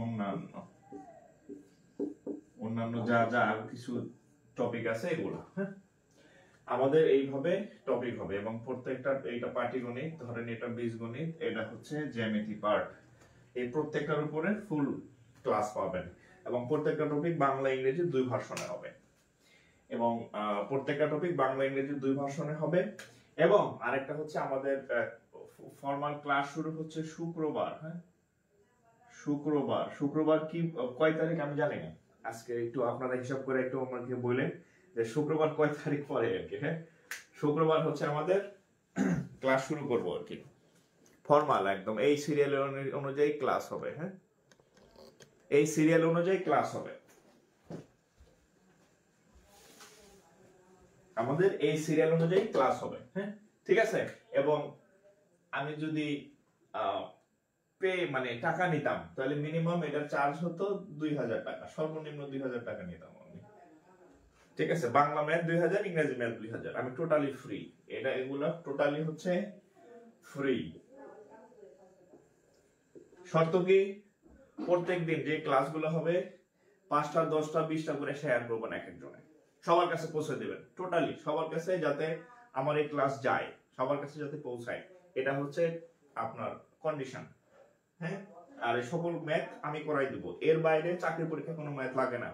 অন্যান্য অন্যান্য যা যা আর কিছু টপিক আছে এগুলো, হ্যাঁ, আমাদের এইভাবে টপিক হবে এবং প্রত্যেকটা এইটা পাটিগণিত, ধরেন এটা বীজগণিত, এটা হচ্ছে জ্যামিতি পার্ট, এই প্রত্যেকটার উপরে ফুল ক্লাস পাবেন এবং প্রত্যেকটা টপিক বাংলা ইংরেজি দুই ভার্সনে হবে এবং প্রত্যেকটা টপিক বাংলা ইংরেজি দুই ভার্সনে হবে। এবং আরেকটা হচ্ছে আমাদের ফর্মাল ক্লাস শুরু হচ্ছে শুক্রবার, হ্যাঁ, শুক্রবার কি কয় তারিখ আমি জানি না, আজকে একটু আপনারা হিসাব করে একটু আমাকে বললেন যে শুক্রবার কয় তারিখ পরে আর কি। হ্যাঁ, শুক্রবার হচ্ছে আমাদের ক্লাস শুরু করবো আর কি, ফর্মাল একদম এই সিরিয়াল অনুযায়ী ক্লাস হবে। হ্যাঁ, এই সিরিয়াল অনুযায়ী ক্লাস হবে আমাদের, এই সিরিয়াল অনুযায়ী ক্লাস হবে। হ্যাঁ, ঠিক আছে। এবং আমি যদি মানে টাকা নিতাম তাহলে মিনিমাম এটার চার্জ হতো 2000 টাকা, সর্বনিম্ন 2000 টাকা নিতাম আমি। ঠিক আছে, বাংলা ম্যাথ 2000, ইংরেজি ম্যাথ 2000, আমি টোটালি ফ্রি। এগুলো টোটালি হচ্ছে ফ্রি। শর্ত কি, প্রত্যেকদিন যে ক্লাসগুলো হবে 5টা 10টা 20টা করে শেয়ার করবেন এক একজনে, সবার কাছে পৌঁছে দেবেন, টোটালি সবার কাছে, যাতে আমার এই ক্লাস যায়, সবার কাছে যাতে পৌঁছায়, এটা হচ্ছে আপনার কন্ডিশন। হ্যাঁ, আর এই সকল ম্যাথ আমি করাই দিব, এর বাইরে চাকরি পরীক্ষা কোনো ম্যাথ লাগে না।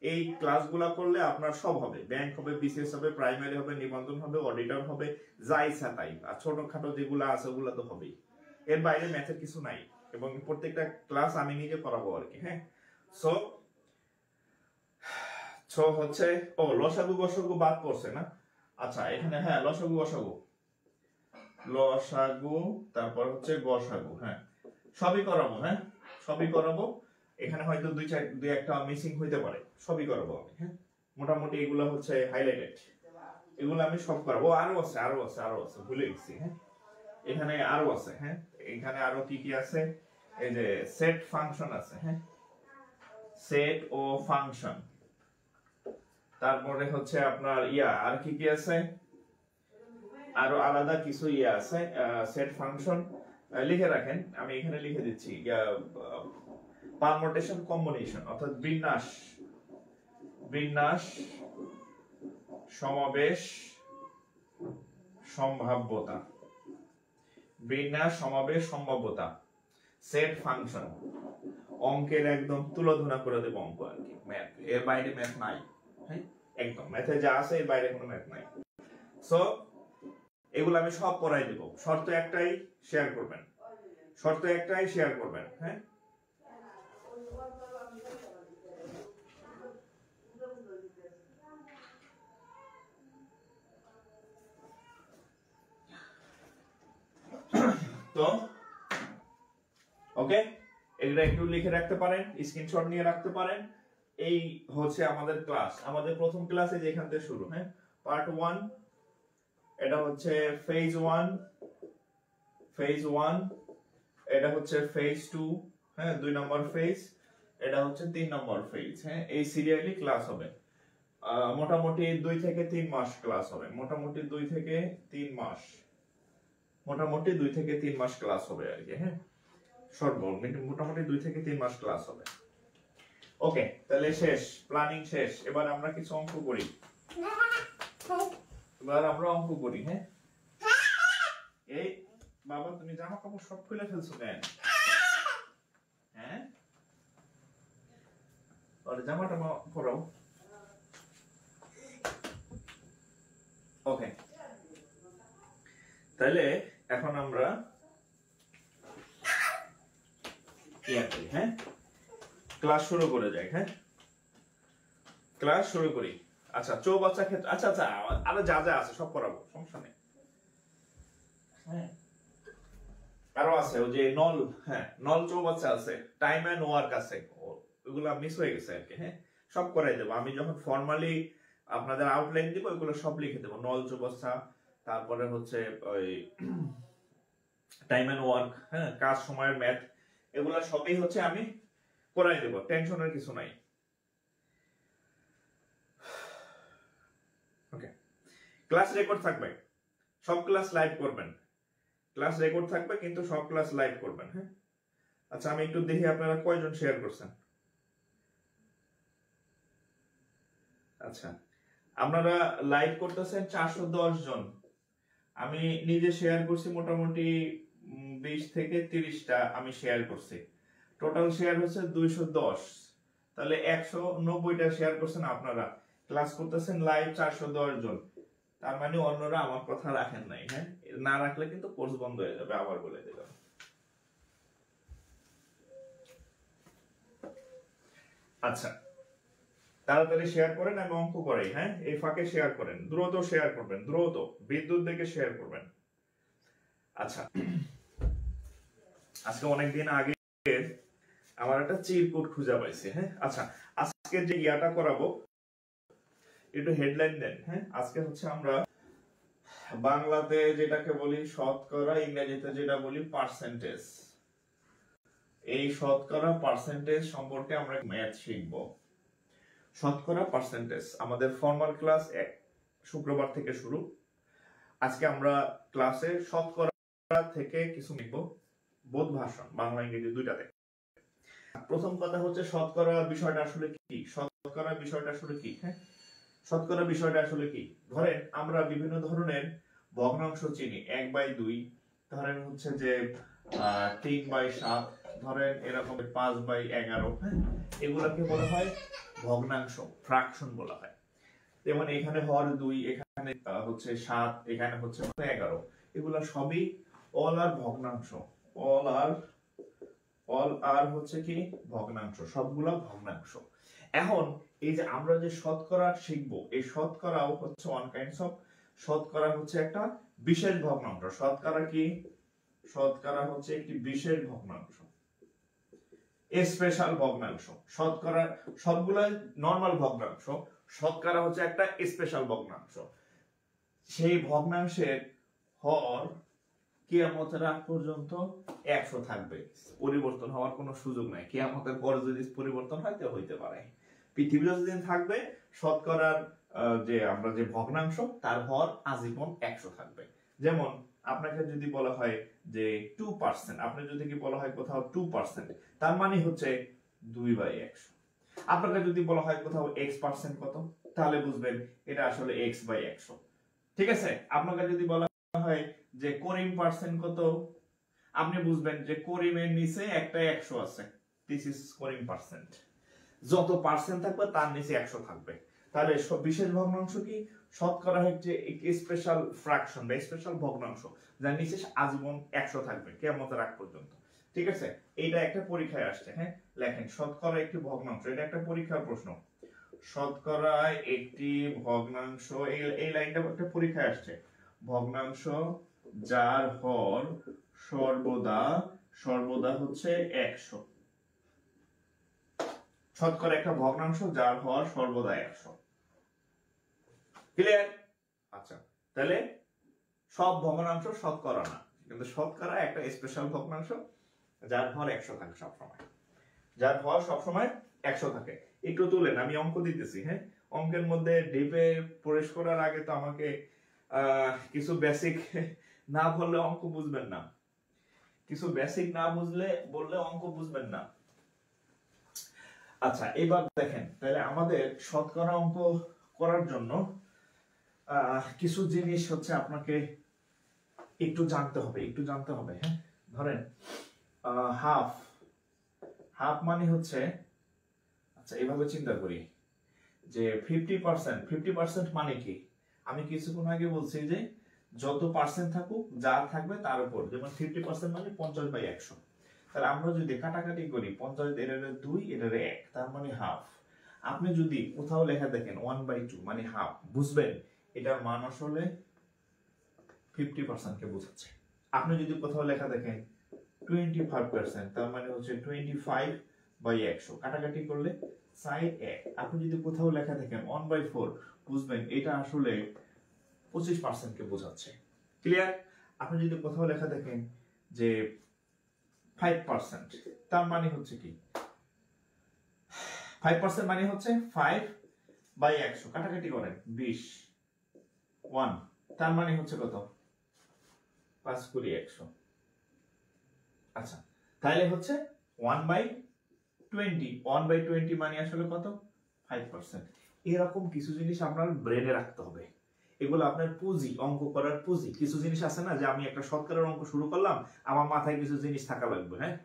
এই ক্লাসগুলো করলে আপনার সব হবে, ব্যাংক হবে, বিসিএস হবে, প্রাইমারি হবে, নিবন্ধন হবে, অডিটর হবে, যা ইচ্ছা তাই, আর ছোটখাটো যেগুলো আছে ওগুলো তো হবেই, এর বাইরে ম্যাথের কিছু নাই। এবং প্রত্যেকটা ক্লাস আমি নিজে করাবো আর কি। হ্যাঁ, সো হচ্ছে লসাগু গসাগু বাদ পড়ছে না, আচ্ছা এখানে, হ্যাঁ, লসাগু গসাগু, তারপর হচ্ছে গসাগু, হ্যাঁ, সবই করাবো। হ্যাঁ, সবই করাবো, এখানে হয়তো দুই একটা মিসিং হইতে পারে, সবই করাবো আমি। হ্যাঁ, মোটামুটি এগুলো হচ্ছে হাইলাইটেড, এগুলো আমি সব করাবো। আরো আছে ভুলে গেছি। হ্যাঁ, এখানে আরো আছে। হ্যাঁ, এখানে আরো কি কি আছে, এই যে সেট ফাংশন আছে। হ্যাঁ, সেট ও ফাংশন, তারপরে হচ্ছে আপনার আর কি কি আছে, আরো আলাদা কিছু আছে। সেট ফাংশন লিখে রাখেন, আমি এখানে লিখে দিচ্ছি। পারমুটেশন কম্বিনেশন, অর্থাৎ বিন্যাস সমাবেশ সম্ভাব্যতা, সেট ফাংশন, অঙ্কের একদম তুলোধনা করে দেব অঙ্ক আর কি, ম্যাথ, এর বাইরে ম্যাথ নাই। হ্যাঁ, একদম ম্যাথে যা আছে এর বাইরে কোনো ম্যাথ নাই। সো এগুলো আমি সব পড়াই দেব, শর্ত একটাই, শেয়ার করবেন, হ্যাঁ, তো ওকে, এগুলো একটু লিখে রাখতে পারেন, স্ক্রিনশট নিয়ে রাখতে পারেন। এই হচ্ছে আমাদের ক্লাস, আমাদের প্রথম ক্লাসে যেখান থেকে শুরু। হ্যাঁ, পার্ট 1, এটা হচ্ছে ফেজ 1, এটা হচ্ছে ফেজ 2, হ্যাঁ, 2 নম্বর ফেজ, এটা হচ্ছে 3 নম্বর ফেজ। হ্যাঁ, এই সিরিয়ালি ক্লাস হবে, মোটামুটি 2 থেকে 3 মাস ক্লাস হবে, মোটামুটি 2 থেকে 3 মাস ক্লাস হবে আর কি। হ্যাঁ, মোটামুটি 2 থেকে 3 মাস ক্লাস হবে। ওকে, তাহলে শেষ, প্ল্যানিং শেষ, এবার আমরা কিছু অঙ্ক করি। হ্যাঁ, এই বাবা, তুমি জামা কাপড় সব খুলে ফেলছো কেন? হ্যাঁ, জামাটা পরাও। ওকে, তাহলে এখন আমরা হ্যাঁ, ক্লাস শুরু করে যাই। হ্যাঁ, ক্লাস শুরু করি। আচ্ছা, চৌবাচ্চা ক্ষেত্র, আচ্ছা আরো যা যা আছে সব করাবো, সমস্যা নেই। হ্যাঁ, আরো আছে ওই যে নল চৌবাচ্চা আছে, টাইম এন্ড ওয়ার্ক আছে, ওগুলো মিস হয়ে গেছে আর কি। হ্যাঁ, সব করাই দেবো আমি, যখন ফর্মালি আপনাদের আউটলাইন দিব ওইগুলো সব লিখে দেবো, নল চৌবাচ্চা, তারপরে হচ্ছে ওই টাইম এন্ড ওয়ার্ক, হ্যাঁ, কাজ সময়ের ম্যাথ, এগুলো সবই হচ্ছে আমি করাই দেবো, টেনশনের কিছু নাই। ওকে, ক্লাস রেকর্ড থাকবে, সব ক্লাস লাইভ করবেন, ক্লাস রেকর্ড থাকবে কিন্তু সব ক্লাস লাইভ করবেন। হ্যাঁ, আচ্ছা আমি একটু দেখি আপনারা কয়জন শেয়ার করছেন। আচ্ছা আপনারা লাইভ করতেছেন 410 জন, আমি নিজে শেয়ার করছি মোটামুটি 20 থেকে 30টা আমি শেয়ার করছি, টোটাল শেয়ার হচ্ছে 210। তাহলে 190টা শেয়ার করছেন আপনারা, ক্লাস করতেছেন লাইভ 410 জন, তার মানে অন্যরা আমার কথা রাখেন নাই। হ্যাঁ, না রাখলে কিন্তু কোর্স বন্ধ হয়ে যাবে, আবার বলে দিলাম। আচ্ছা তাড়াতাড়ি শেয়ার করেন, আমি অঙ্ক করাই। হ্যাঁ, এই ফাঁকে শেয়ার করেন, দ্রুত শেয়ার করবেন, দ্রুত বিদ্যুৎ দেখে শেয়ার করবেন। আচ্ছা আজকে অনেকদিন আগে আমার একটা চিরকুট খুঁজে পাইছি। হ্যাঁ, আচ্ছা আজকে যে ইয়াটা করাবো একটু হেডলাইন দেন। হ্যাঁ, আজকে হচ্ছে আমরা বাংলাতে যেটাকে বলি শতকরা, ইংরেজিতে যেটা বলি পার্সেন্টেজ, এই শতকরা পার্সেন্টেজ সম্পর্কে আমরা ম্যাথ শিখব। শতকরা পার্সেন্টেজ আমাদের ফর্মাল ক্লাস শুক্রবার থেকে শুরু। আজকে আমরা ক্লাসে শতকরা থেকে কিছু লিখব, বোধ ভাষণ বাংলা ইংরেজি দুইটাতে। প্রথম কথা হচ্ছে শতকরা বিষয়টা আসলে কি, শতকরা বিষয়টা আসলে কি। হ্যাঁ, শতকরা বিষয়টা আসলে কি, ধরেন আমরা বিভিন্ন ধরনের ভগ্নাংশ চিনি, 1/2, ধরেন হচ্ছে যে 3/7, ধরেন এরকম 5/11। হ্যাঁ, এগুলোকে বলা হয় ভগ্নাংশ, ফ্র্যাকশন বলা হয়। যেমন এখানে হর 2, এখানে হচ্ছে 7, এখানে হচ্ছে 11, এগুলো সবই অল আর ভগ্নাংশ, অল আর হচ্ছে কি ভগ্নাংশ, সবগুলো ভগ্নাংশ। এখন এই যে আমরা যে শতকরা শিখবো, এই শতকরাও হচ্ছে ওয়ান কাইন্ডস অফ, শতকরা হচ্ছে একটা বিশেষ ভগ্নাংশ। শতকরা কি, শতকরা হচ্ছে একটি বিশেষ ভগ্নাংশ, স্পেশাল ভগ্নাংশ। শতকরা সবগুলো নরমাল ভগ্নাংশ, শতকরা হচ্ছে একটা স্পেশাল ভগ্নাংশ। সেই ভগ্নাংশের হর কিয়ামতের আগ পর্যন্ত 100 থাকবে, পরিবর্তন হওয়ার কোনো সুযোগ নাই। কিয়ামতের পর যদি পরিবর্তন হয় তো হইতে পারে, পৃথিবী যতদিন থাকবে শতকরার যে আমরা যে ভগ্নাংশ তার হর আজীবন 100 থাকবে। যেমন আপনাকে যদি বলা হয় যে 2%, আপনি যদি কি বলা হয় কোথাও 2%, তার মানে হচ্ছে 2/100। আপনাকে যদি বলা হয় কোথাও x% কত, তাহলে বুঝবেন এটা আসলে x/100। ঠিক আছে, আপনাকে যদি বলা হয় যে করিম পার্সেন্ট কত, আপনি বুঝবেন যে করিমের নিচে একটা 100 আছে, দিস ইজ করিম পার্সেন্ট। যত পার্সেন্ট থাকবে তার নিচে 100 থাকবে। তাহলে বিশেষ ভগ্নাংশ কি, শতকরা হচ্ছে একটি স্পেশাল ফ্র্যাকশন বা স্পেশাল ভগ্নাংশ যার নিচে আজীবন 100 থাকবে কিয়ামতের আগ পর্যন্ত। ঠিক আছে, এইটা একটা পরীক্ষায় আসছে। হ্যাঁ, লেখেন শতকরা একটি ভগ্নাংশ, এটা একটা পরীক্ষার প্রশ্ন। শতকরা একটি ভগ্নাংশ, এই লাইনটা একটা পরীক্ষায় আসছে। ভগ্নাংশ যার হর সর্বদা হচ্ছে 100। শতকরা একটা ভগ্নাংশ যার হর সর্বদা 100। ক্লিয়ার? আচ্ছা, তাহলে সব ভগ্নাংশ শতকরা না, কিন্তু শতকরা একটা স্পেশাল ভগ্নাংশ যার হর 100 থাকে সবসময়, যার হর সবসময় 100 থাকে। একটু তুলেন, আমি অঙ্ক দিতেছি। হ্যাঁ, অঙ্কের মধ্যে ডিপে প্রবেশ করার আগে তো আমাকে কিছু বেসিক না বললে অঙ্ক বুঝবেন না, কিছু বেসিক না বললে অঙ্ক বুঝবেন না। আচ্ছা এবার দেখেন, তাহলে আমাদের শতকরা অঙ্ক করার জন্য কিছু জিনিস হচ্ছে আপনাকে একটু জানতে হবে। হ্যাঁ, ধরেন হাফ মানে হচ্ছে, আচ্ছা এভাবে চিন্তা করি যে 50% মানে কি, আমি কিছুক্ষণ আগে বলছি যে যত পার্সেন্ট থাকুক যা থাকবে তার উপর, যেমন 50% মানে 50/100। তাহলে আমরা যদি কাটাকাটি করি, 50 এর 2 এর 1, তার মানে হাফ। আপনি যদি কোথাও লেখা দেখেন 1/2 মানে হাফ, বুঝবেন এটার মান আসলে 50% কে বোঝাচ্ছে। আপনি যদি কোথাও লেখা দেখেন 25%, তার মানে হচ্ছে 25/100, কাটাকাটি করলে সাইড 1। আপনি যদি কোথাও লেখা দেখেন 1/4, বুঝবেন এটা আসলে 25% কে বোঝাচ্ছে। ক্লিয়ার? আপনি যদি কোথাও লেখা দেখেন যে 5%, তার মানে হচ্ছে কি, 5% মানে হচ্ছে 5/100, কাটাকাটি করেন 20, 1, তার মানে হচ্ছে কত, 5×100। আচ্ছা তাহলে হচ্ছে 1/20 মানে আসলে কত 5%। এরকম কিছু জিনিস আপনার ব্রেনে রাখতে হবে, এগুলো আপনার পুঁজি, অঙ্ক করার পুঁজি। কিছু জিনিস আছে না যে আমি একটা শতকরার অঙ্ক শুরু করলাম, আমার মাথায় কিছু জিনিস থাকা লাগবে, হ্যাঁ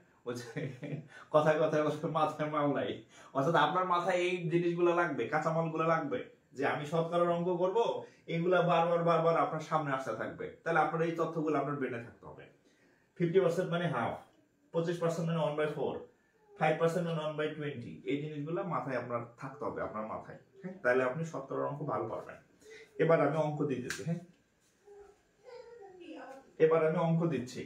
কথায় কথায় মাথায় মাল নাই, অর্থাৎ আপনার মাথায় এই জিনিসগুলো লাগবে, কাঁচামাল গুলো লাগবে, যে আমি শতকরার অঙ্ক করব, এগুলা বারবার বারবার আপনার সামনে আসতে থাকবে। তাহলে আপনার এই তথ্যগুলো আপনার ব্রেনে থাকতে হবে। 50% মানে হাফ, 25% মানে 1/4, 5% মানে 1/20। এই জিনিসগুলো মাথায় আপনার থাকতে হবে, আপনার মাথায়, হ্যাঁ, তাহলে আপনি শতকরার অঙ্ক ভালো পারবেন। এবার আমি অঙ্ক দিতেছি, হ্যাঁ, এবার আমি অঙ্ক দিচ্ছি।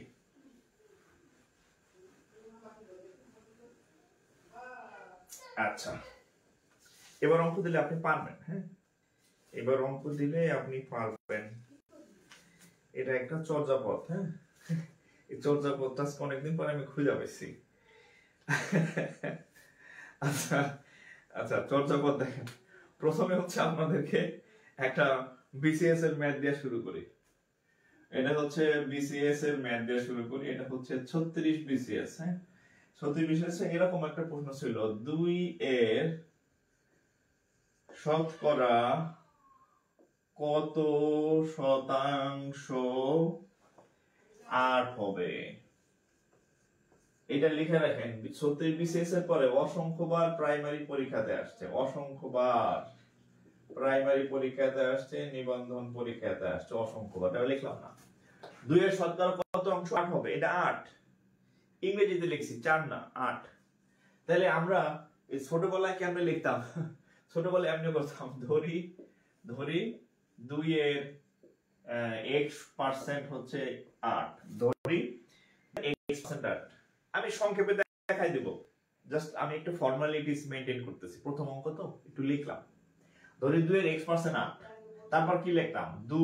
আচ্ছা, এবার অঙ্ক দিলে আপনি পারবেন, হ্যাঁ, এবার অঙ্ক দিলে আপনি পারবেন। এটা একটা চর্যাপদ, হ্যাঁ, এই চর্যাপদটা অনেকদিন পরে আমি খুঁজে পেয়েছি। আচ্ছা আচ্ছা, চর্যাপদ দেখেন। প্রথমে হচ্ছে আপনাদেরকে একটা বিসিএস এর ম্যাথ দিয়ে শুরু করি। এটা হচ্ছে বিসিএস এর ম্যাথ দিয়ে শুরু করি। এটা হচ্ছে 36 বিসিএস, হ্যাঁ, 36 বিসিএস এরকম একটা প্রশ্ন ছিল, 2 এর শতকরা কত শতাংশ 8 হবে। এটা লিখে রাখেন। 36 বিসিএস এর পরে অসংখ্যবার প্রাইমারি পরীক্ষাতে আসছে, অসংখ্যবার প্রাইমারি পরীক্ষাতে আসছে, নিবন্ধন পরীক্ষাতে আসছে, অসংখ্যবার। এটা লিখলাম না। 2 এর শতকরা কত অংশ 8 হবে, এটা 8। ইংরেজিতে লিখছি 4 না 8। তাহলে আমরা ছোটবেলায় কেমনে লিখতাম, ছোটবেলায় এমনি করতাম, ধরি 2 এর x% হচ্ছে 8, ধরি x% 8। আমি সংক্ষেপে দেখাই দেব, জাস্ট আমি একটু ফর্মালিটিস মেইনটেইন করতেছি। প্রথম অঙ্ক তো একটু লিখলাম, ধরি 2 এর x% 8, তারপর কি লিখলাম, 2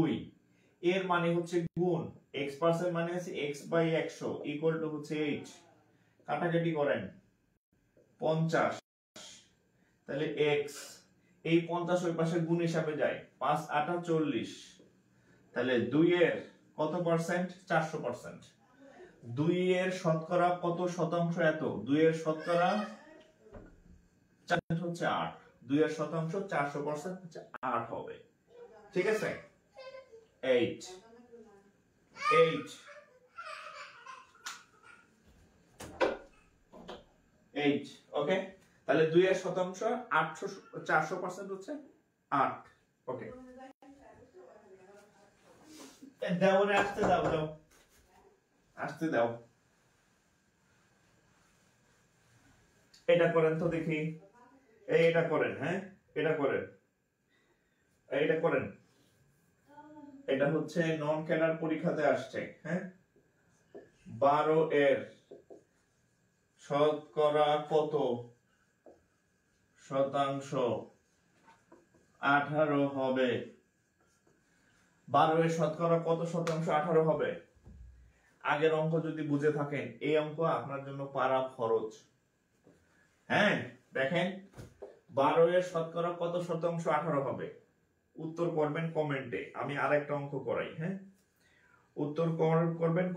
এর মানে হচ্ছে গুণ, x% মানে হচ্ছে x/100 ইকুয়াল টু হচ্ছে 8, কাটাকাটি করেন 50, তাহলে x, এই 50 ওই পাশে গুণ হিসাবে যায়, 5 8 40, তাহলে 2 এর কত পার্সেন্ট, 400%। 2 এর শতকরা কত শতাংশ, এত, 2 এর শতকরা হচ্ছে 8, 2 এর শতাংশ 400% হচ্ছে 8 হবে, ঠিক আছে। 8 ওকে। তাহলে 2 এর শতাংশ 400% হচ্ছে 8, ওকে। দাও রে, আসতে দাও, আসতে দাও। এটা করেন তো দেখি, এটা করেন, হ্যাঁ, এটা করেন, এটা করেন। এটা হচ্ছে নন ক্যাডার পরীক্ষাতে আসছে, হ্যাঁ। 12 এর শতকরা কত শতাংশ 18 হবে। 12 এর শতকরা কত শতাংশ 18 হবে। আগের অঙ্ক যদি বুঝে থাকেন, এই অঙ্ক আপনার জন্য পারা খরচ, হ্যাঁ। দেখেন, 12 এর শতকরা কত শতাংশ 18 হবে, উত্তর করবেন কমেন্টে। আমি আরেকটা অঙ্ক করাই, হ্যাঁ, উত্তর করবেন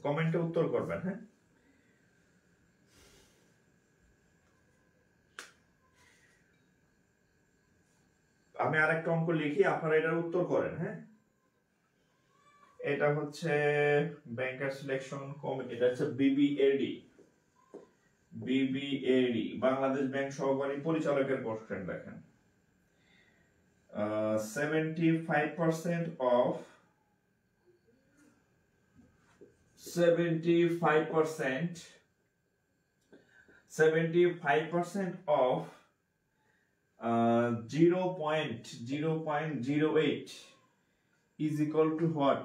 কমেন্টে উত্তর করবেন, হ্যাঁ। আমি আরেকটা অঙ্ক লিখি, আপনারা এটার উত্তর করেন, হ্যাঁ। এটা হচ্ছে ব্যাংকার সিলেকশন কমিটি, এটা হচ্ছে বিবিএডি, বাংলাদেশ ব্যাংক সহকারী পরিচালকের কোশ্চেন। দেখেন, 75% of 0.08 is equal to what?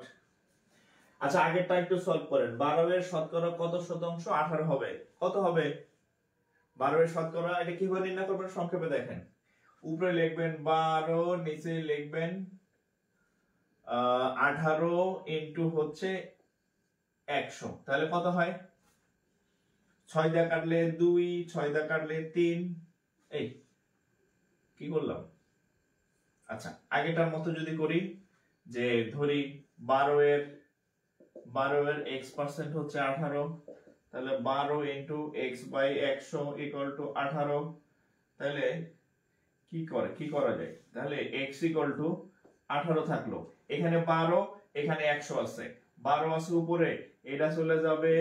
আচ্ছা, আগেরটা একটু সলভ করেন। 12 এর শতকরা কত শতাংশ 18 হবে, কত হবে 12 এর শতকরা। এটা কিভাবে নির্ণয় করবেন সংক্ষেপে দেখেন, উপরে লিখবেন 12, নিচে লিখবেন 18 ইনটু হচ্ছে 100, তাহলে কত হয়, 6 দিয়ে কাটলে 2, 6 দিয়ে কাটলে 3, এই কি করলাম। আচ্ছা, আগেটার মতো যদি করি, যে ধরি 12 এর x% হচ্ছে 18, তাহলে 12 into x by 100 equal to 18। তাহলে কি করা যায়, তাহলে এক্স ইকুয়াল টু 18 থাকলো, এখানে 12 এখানে 100 আছে, 12 আছে উপরে, এটা চলে যাবে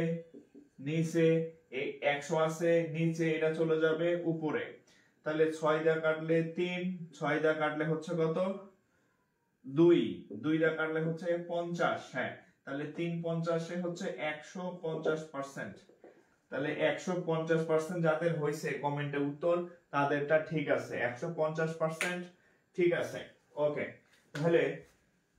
নিচে, 100 আছে নিচে, এটা চলে যাবে উপরে। তাহলে 6 দিয়ে কাটলে 3, 6 দিয়ে কাটলে হচ্ছে কত 2, 2 দিয়ে কাটলে হচ্ছে 50। হ্যাঁ, তাহলে 3 50 এ হচ্ছে 150%। তাহলে 150% যাদের হয়েছে কমেন্টে উত্তর তাদেরটা ঠিক আছে, 150% ঠিক আছে। ওকে, তাহলে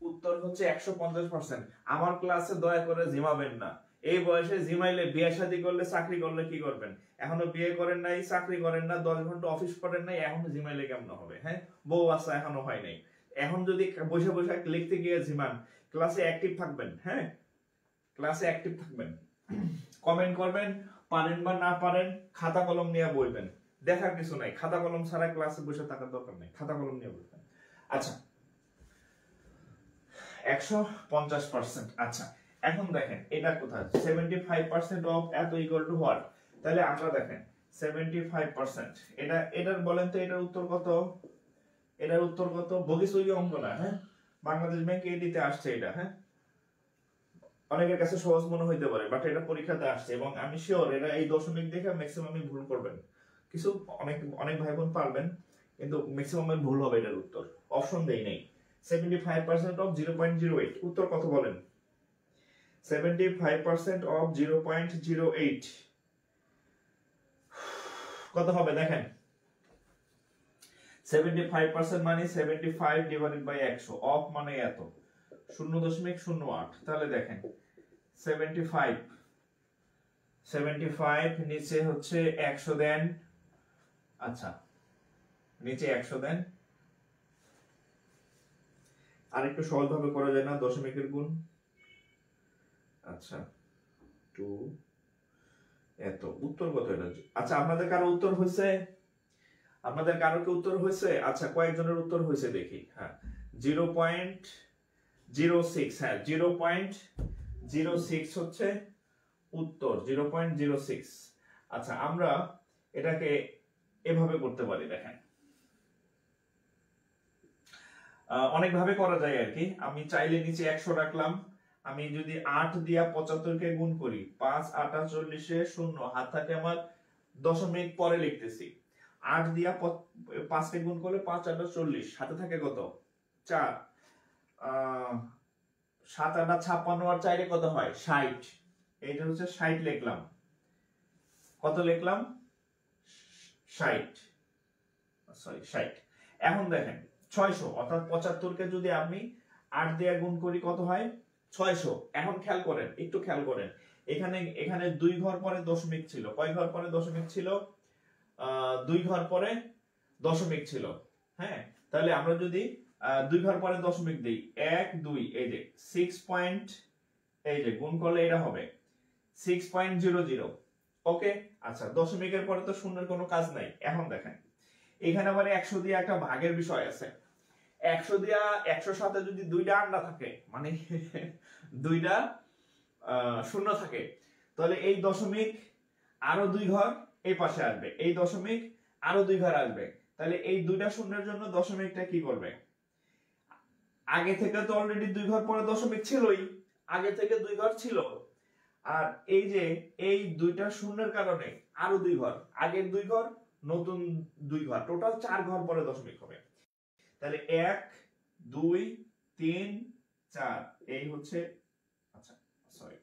উত্তর হচ্ছে 150%। আমার ক্লাসে দয়া করে জিমাবেন না, এই বয়সে জিমাইলে বিয়ে শাদী করলে চাকরি করলে কি করবেন? এখনো বিয়ে করেন নাই, চাকরি করেন না, 10 ঘন্টা অফিস করেন নাই, এখন জিমাইলে কেমন হবে? হ্যাঁ, বউ বাচ্চা এখনো হয় নাই, এখন যদি বসে বসে লিখতে গিয়ে জিমান, ক্লাসে অ্যাক্টিভ থাকবেন। হ্যাঁ, ক্লাসে অ্যাক্টিভ থাকবেন, কমেন্ট করবেন, পারেন বা না পারেন খাতা কলম নিয়ে বলবেন, দেখার কিছু নাই, খাতা কলম ছাড়া ক্লাসে বসে থাকার দরকার নেই, খাতা কলম নিয়ে বলবেন। আচ্ছা, 150%। আচ্ছা, এখন দেখেন এটা কোথায়, 75% অফ এত ইকুয়াল টু হোয়াট? তাহলে আমরা দেখেন 75%, এটার বলেন তো এটার উত্তর কত? এটার উত্তর কত? বগিচুরি অঙ্ক না, হ্যাঁ, বাংলাদেশ ব্যাংক এডিতে আসছে এটা। হ্যাঁ, অনেকের কাছে সহজ মনে হইতে পারে, বাট এটা পরীক্ষাতে আসছে এবং আমি শিওর এটা এই দশমিক দেখে ম্যাক্সিমামই ভুল করবেন, কিছু অনেক ভাই বোন পারবেন, কিন্তু ম্যাক্সিমামের ভুল হবে এটার উত্তর। অপশন দেই নেই। 75% অফ 0.08 উত্তর কত বলেন? 75% অফ 0.08 কত হবে দেখেন? 75% মানে 75 ডিভাইডেড বাই 100, অফ মানে এত, 0.08। তাহলে দেখেন 75 নিচে হচ্ছে 100 দেন, আচ্ছা নিচে 100 দেন, আর একটু সহজ ভাবে করা যায় না দশমিকের গুণ? আচ্ছা 2 এত, উত্তর কত এটা? আচ্ছা, আপনাদের কারো উত্তর হয়েছে? আপনাদের কারো কি উত্তর হয়েছে? আচ্ছা, কয়েকজনের উত্তর হয়েছে দেখি। হ্যাঁ, 0.06, হ্যাঁ 0.06 হচ্ছে উত্তর, 0.06। আচ্ছা, আমরা এটাকে এভাবে করতে পারি, দেখেন অনেক ভাবে করা যায় আর কি। আমি চাইলে নিচে 100 রাখলাম, আমি যদি 8 দিয়া 75 কে গুণ করি, 5 8 40 শূন্য, হাত থাকে আমার দশমিক পরে লিখতেছি, 8 দিয়া 5 কে গুণ করলে 5 8 40, হাতে থাকে কত 4, 7 8 56 আর 4 কত হয় 60, এইটা হচ্ছে 60 লিখলাম। কত লিখলাম? 60, সরি 60। এখন দেখেন 600, অর্থাৎ 75 কে যদি আমি 8 দিয়ে গুণ করি কত হয়? 600। এখন খেয়াল করেন, একটু খেয়াল করেন, এখানে 2 ঘর পরে দশমিক ছিল, কয় ঘর পরে দশমিক ছিল? 2 ঘর পরে দশমিক ছিল। হ্যাঁ, তাহলে আমরা যদি 2 ঘর পরে দশমিক দেই, 1 2, এই যে 6 পয়েন্ট, এই যে গুণ করলে এটা হবে 6.00। ওকে, আচ্ছা, দশমিকের পরে তো শূন্যের কোনো কাজ নাই। এখন দেখেন এখানে আবার 100 দিয়ে একটা ভাগের বিষয় আছে, 100 দিয়া 100 সাথে যদি দুইটা আন্ডা থাকে, মানে দুইটা শূন্য থাকে, তাহলে এই দশমিক আরো 2 ঘর এই পাশে আসবে, এই দশমিক আরো 2 ঘর আসবে। তাহলে এই দুইটা শূন্যের জন্য দশমিকটা কি করবে? আগে থেকে তো অলরেডি 2 ঘর পরে দশমিক ছিলই, আগে থেকে 2 ঘর ছিল, আর এই যে এই দুইটা শূন্যের কারণে আরো 2 ঘর, আগের 2 ঘর নতুন 2 ঘর, টোটাল 4 ঘর পরে দশমিক হবে। তাহলে 1 2 3 4, এই হচ্ছে, আচ্ছা সরি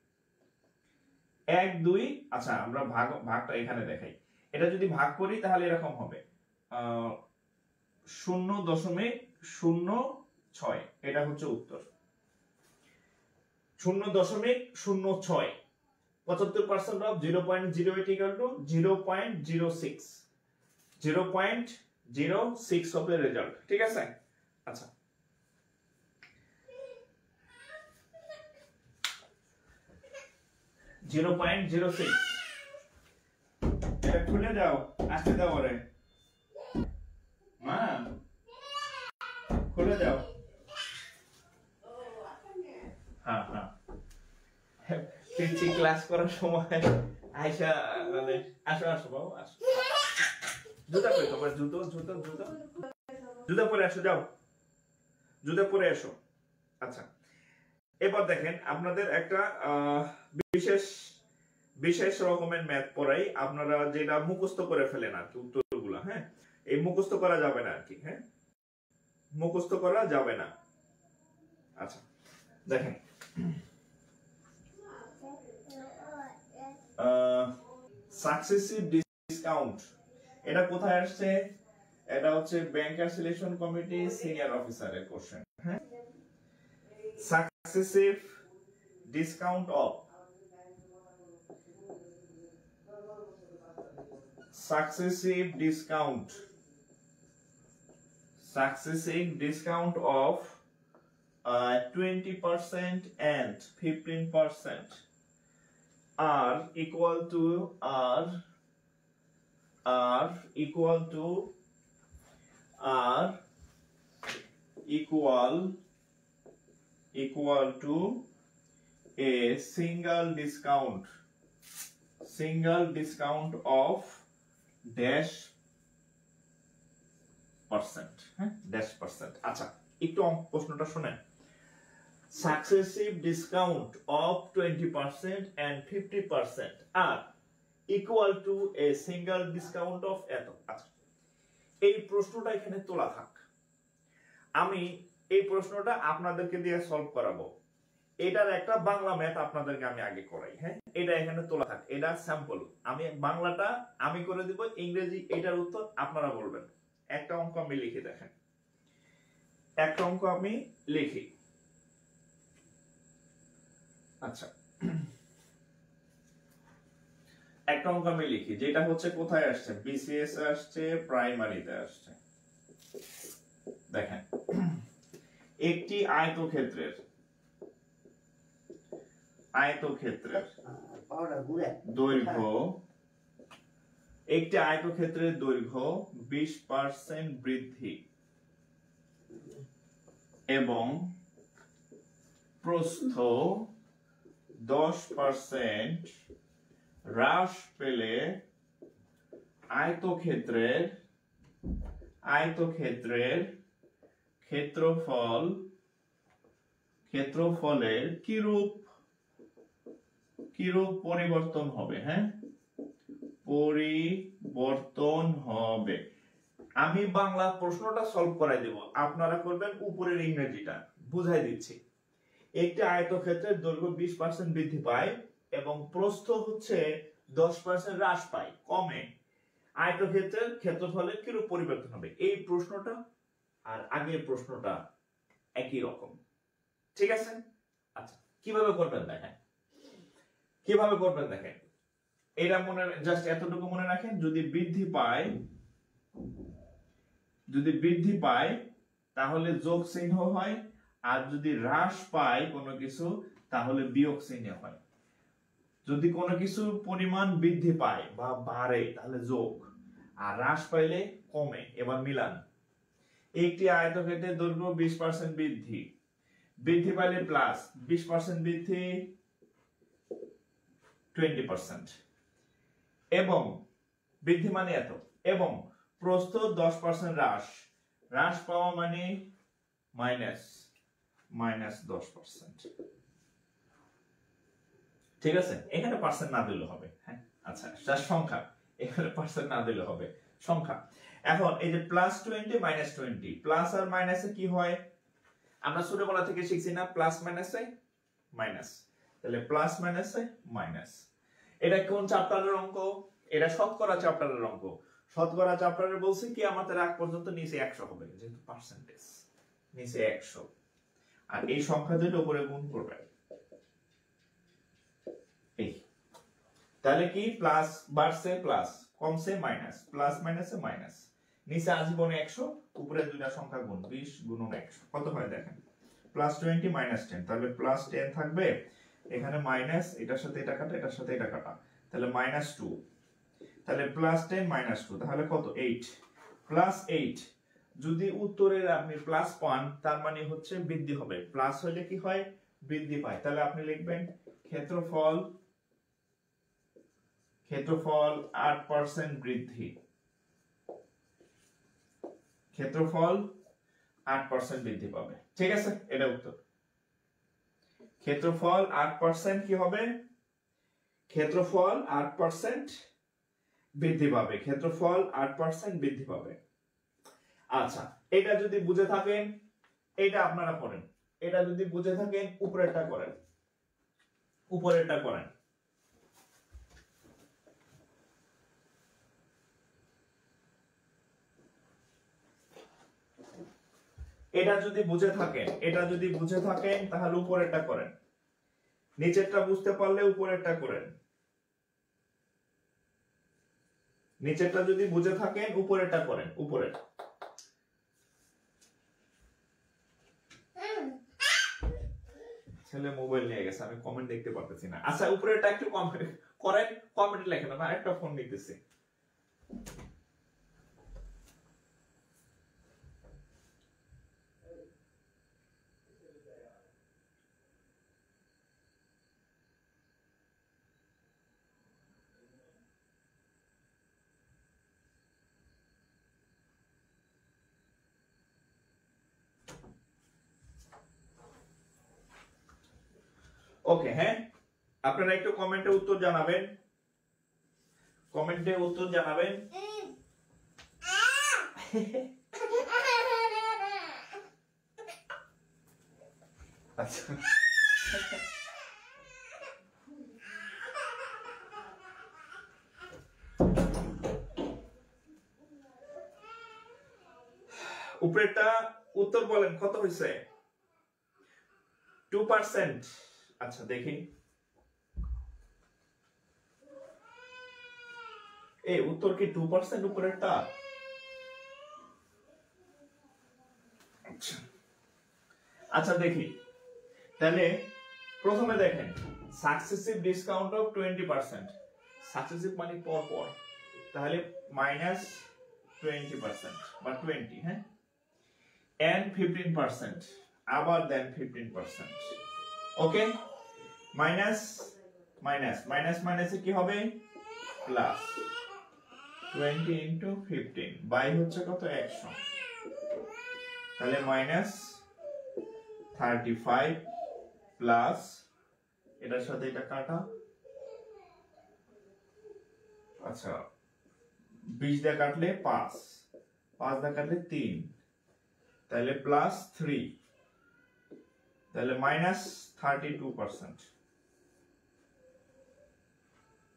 1 2, আচ্ছা আমরা ভাগটা এখানে দেখাই। এটা যদি ভাগ করি তাহলে এরকম হবে 0.06, এটা হচ্ছে উত্তর 0.06। 75% of 0.08 equal to 0.06, 0.06 হবে রেজাল্ট, ঠিক আছে? আচ্ছা, জিরো পয়েন্ট জিরো সিক্স, এটা খুলে দাও, আসতে দাও ওরে মা, খুলে দাও। হ্যাঁ হ্যাঁ, পিচ্ছি ক্লাস করার সময় আয়শা মানে আসো আসো বাবু আসো, জুতা পরে তোমার জুতো জুতো জুতো জুতা পরে আসো, যাও জুতা পরে এসো। আচ্ছা এবার দেখেন আপনাদের একটা বিশেষ বিশেষ রকমের ম্যাথ পড়াই, আপনারা যেটা মুখস্থ করে ফেলেন আর কি উত্তরগুলো, হ্যাঁ এই মুখস্থ করা যাবে না আর কি, হ্যাঁ মুখস্থ করা যাবে না। আচ্ছা দেখেন সাকসেসিভ ডিসকাউন্ট এটা কোথায় আসছে, এটা হচ্ছে ব্যাংকার সিলেকশন কমিটি সিনিয়র অফিসারের কোশ্চেন, হ্যাঁ successive discount of successive discount of 20% and 15% are equal to equal to a single discount of dash percent, হ্যাঁ dash percent। আচ্ছা একটু প্রশ্নটা শুনেন, successive discount of 20% and 50% are equal to a single discount of এত। আচ্ছা এই প্রশ্নটা এখানে তোলা থাক, আমি এই প্রশ্নটা আপনাদেরকে দিয়ে সলভ করাবো, এটার একটা বাংলা ম্যাথ আপনাদেরকে আমি আগে করাই, হ্যাঁ এটা এখানে তোলা থাক, এটা স্যাম্পল, আমি বাংলাটা আমি করে দিব, ইংরেজি এটার উত্তর আপনারা বলবেন। একটা অঙ্ক আমি লিখে দেখেন, একটা অঙ্ক আমি লিখি। আচ্ছা একটা অঙ্ক আমি লিখি যেটা হচ্ছে কোথায় আসছে, বিসিএস আসছে, প্রাইমারিতে আসছে। দেখেন একটি আয়তক্ষেত্রের দৈর্ঘ্য, একটি আয়তক্ষেত্রের দৈর্ঘ্য 20% বৃদ্ধি এবং প্রস্থ 10% হ্রাস পেলে আয়তক্ষেত্রের ক্ষেত্রফলের কিরূপ পরিবর্তন হবে, হ্যাঁ পরিবর্তন হবে। আমি বাংলা প্রশ্নটা সলভ করাই দেব, আপনারা করবেন উপরের ইংরেজিটা, বুঝাই দিচ্ছি। একটি আয়তক্ষেত্রের দৈর্ঘ্য 20% বৃদ্ধি পায় এবং প্রস্থ হচ্ছে 10% হ্রাস পায়, কমে আয়তক্ষেত্রের ক্ষেত্রফলের কিরূপ পরিবর্তন হবে। এই প্রশ্নটা আর আগের প্রশ্নটা একই রকম, ঠিক আছে। আচ্ছা কিভাবে করবেন দেখেন, এটা মনে জাস্ট এতটুকু মনে রাখেন, যদি বৃদ্ধি পায় তাহলে যোগ চিহ্ন হয়, আর যদি হ্রাস পায় কোনো কিছু তাহলে বিয়োগ চিহ্ন হয়। যদি কোনো কিছুর পরিমাণ বৃদ্ধি পায় বা বাড়ে তাহলে যোগ, আর হ্রাস পাইলে কমে। এবার মিলান, একটি আয়তক্ষেত্রের দৈর্ঘ্য 20% বৃদ্ধি পাইলে প্লাস, 20% বৃদ্ধি 20%, এবং বৃদ্ধি মানে এত, এবং প্রস্থ 10% হ্রাস পাওয়া মানে মাইনাস 10%, ঠিক আছে। এখানে পার্সেন্ট না দিলে হবে, হ্যাঁ আচ্ছা সংখ্যা, এখানে পার্সেন্ট না দিলে হবে সংখ্যা। এখন এই যে +20 -20, প্লাস আর মাইনাসে কি হয়, আমরা ছোটবেলা থেকে শিখছি না, প্লাস মাইনাসে মাইনাস, তাহলে প্লাস মাইনাসে মাইনাস। এটা কোন চ্যাপ্টারের অঙ্ক, এটা শতকরা চ্যাপ্টারের অঙ্ক। শতকরা চ্যাপ্টারে বলছে কি আমাদের আগ পর্যন্ত নিচে 100 হবে, যেহেতু পার্সেন্টেজ নিচে 100, আর এই সংখ্যা দুটো উপরে গুণ করবে, এই তাহলে কি প্লাস বাড়ছে প্লাস, কমছে মাইনাস, প্লাস মাইনাসে মাইনাস, নিচে আজীবনে 100, উপরে দুইটা সংখ্যা গুণ, 20 গুণন 100 কত হয় দেখেন, +20 -10, তাহলে +10 থাকবে, এখানে মাইনাস, এটার সাথে এটা কাটা, এটার সাথে এটা কাটা, তাহলে -2, তাহলে +10 -2 তাহলে কত 8, +8। যদি উত্তরের আপনি প্লাস পান তার মানে হচ্ছে বৃদ্ধি হবে, প্লাস হলে কি হয় বৃদ্ধি পায়, তাহলে আপনি লিখবেন ক্ষেত্রফল ক্ষেত্রফল 8% বৃদ্ধি, ক্ষেত্রফল 8% বৃদ্ধি পাবে। ঠিক আছে, এটা উত্তর। ক্ষেত্রফল 8% কি হবে? ক্ষেত্রফল 8% বৃদ্ধি পাবে, ক্ষেত্রফল 8% বৃদ্ধি পাবে। আচ্ছা, এটা যদি বুঝে থাকেন এটা আপনারা করেন, এটা যদি বুঝে থাকেন উপরেরটা করেন, উপরেরটা করেন। এটা যদি বুঝে থাকেন, এটা যদি বুঝে থাকেন তাহলে উপরেরটা করেন, নিচেরটা বুঝতে পারলে উপরেরটা করেন। নিচেরটা যদি বুঝে থাকেন উপরেরটা করেন, উপরের। ছেলে মোবাইল নিয়ে গেছে, আমি কমেন্ট দেখতে পারতেছি না। আচ্ছা, উপরেরটা একটু কমেন্ট করেন, কমেন্টে লেখেন। আমি একটা ফোন নিতেছি। ওকে, হ্যাঁ, আপনারা একটু কমেন্টে উত্তর জানাবেন, কমেন্টে উত্তর জানাবেন। আচ্ছা, উপরেরটা উত্তর বলেন কত হয়েছে? 2%। আচ্ছা দেখি, এই উত্তর কি 2% উপরেরটা? আচ্ছা দেখি, তাহলে প্রথমে দেখেন সাকসেসিভ ডিসকাউন্ট অফ 20%, সাকসেসিভ মানে পর পর, তাহলে -20% বা 20, হ্যাঁ, and 15% আবার দেন 15%। ওকে, মাইনাস মাইনাস মাইনাস মাইনাসে কি হবে? প্লাস 20 ইনটু 15 বাই হচ্ছে কত? 100, তাহলে -35 প্লাস এটার সাথে এটা কাটা, আচ্ছা 20 দিয়ে কাটলে 5, 5 দিয়ে কাটলে 3, তাহলে +3, তাহলে -32%।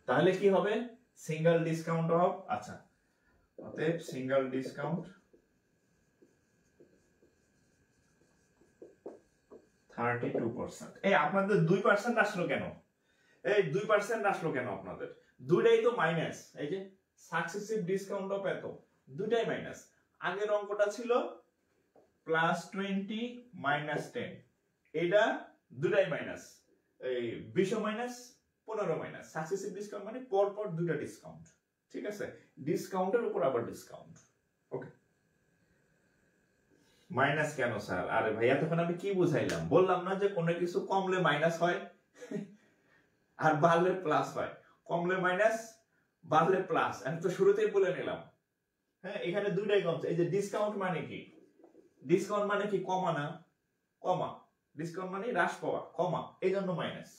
তাহলে কি হবে? সিঙ্গেল ডিসকাউন্ট অফ, আচ্ছা অতএব সিঙ্গেল ডিসকাউন্ট 32%। এই আপনাদের 2% আসলো কেন? এই 2% আসলো কেন আপনাদের? দুইটাই তো মাইনাস। এই যে সাকসেসিভ ডিসকাউন্ট অফ এত, দুইটাই মাইনাস। আগের অঙ্কটা ছিল +20 -10, এটা দুটাই মাইনাস। এই 20 মাইনাস 15 মাইনাস। সাকসেসিভ ডিসকাউন্ট মানে পর পর দুইটা ডিসকাউন্ট। ঠিক আছে, ডিসকাউন্টের উপর আবার ডিসকাউন্ট। ওকে, মাইনাস কেন স্যার? আরে ভাই এতক্ষণ আমি কি বুঝাইলাম? বললাম না যে কোনো কিছু কমলে মাইনাস হয় আর বাড়লে প্লাস হয়, কমলে মাইনাস বাড়লে প্লাস। আমি তো শুরুতেই বলে নিলাম। হ্যাঁ, এখানে দুইটাই কমছে। এই যে ডিসকাউন্ট মানে কি? ডিসকাউন্ট মানে কি? কমা না, কমা। ডিসকাউন্ট মানে হ্রাস পাওয়া, কমা, এই জন্য মাইনাস।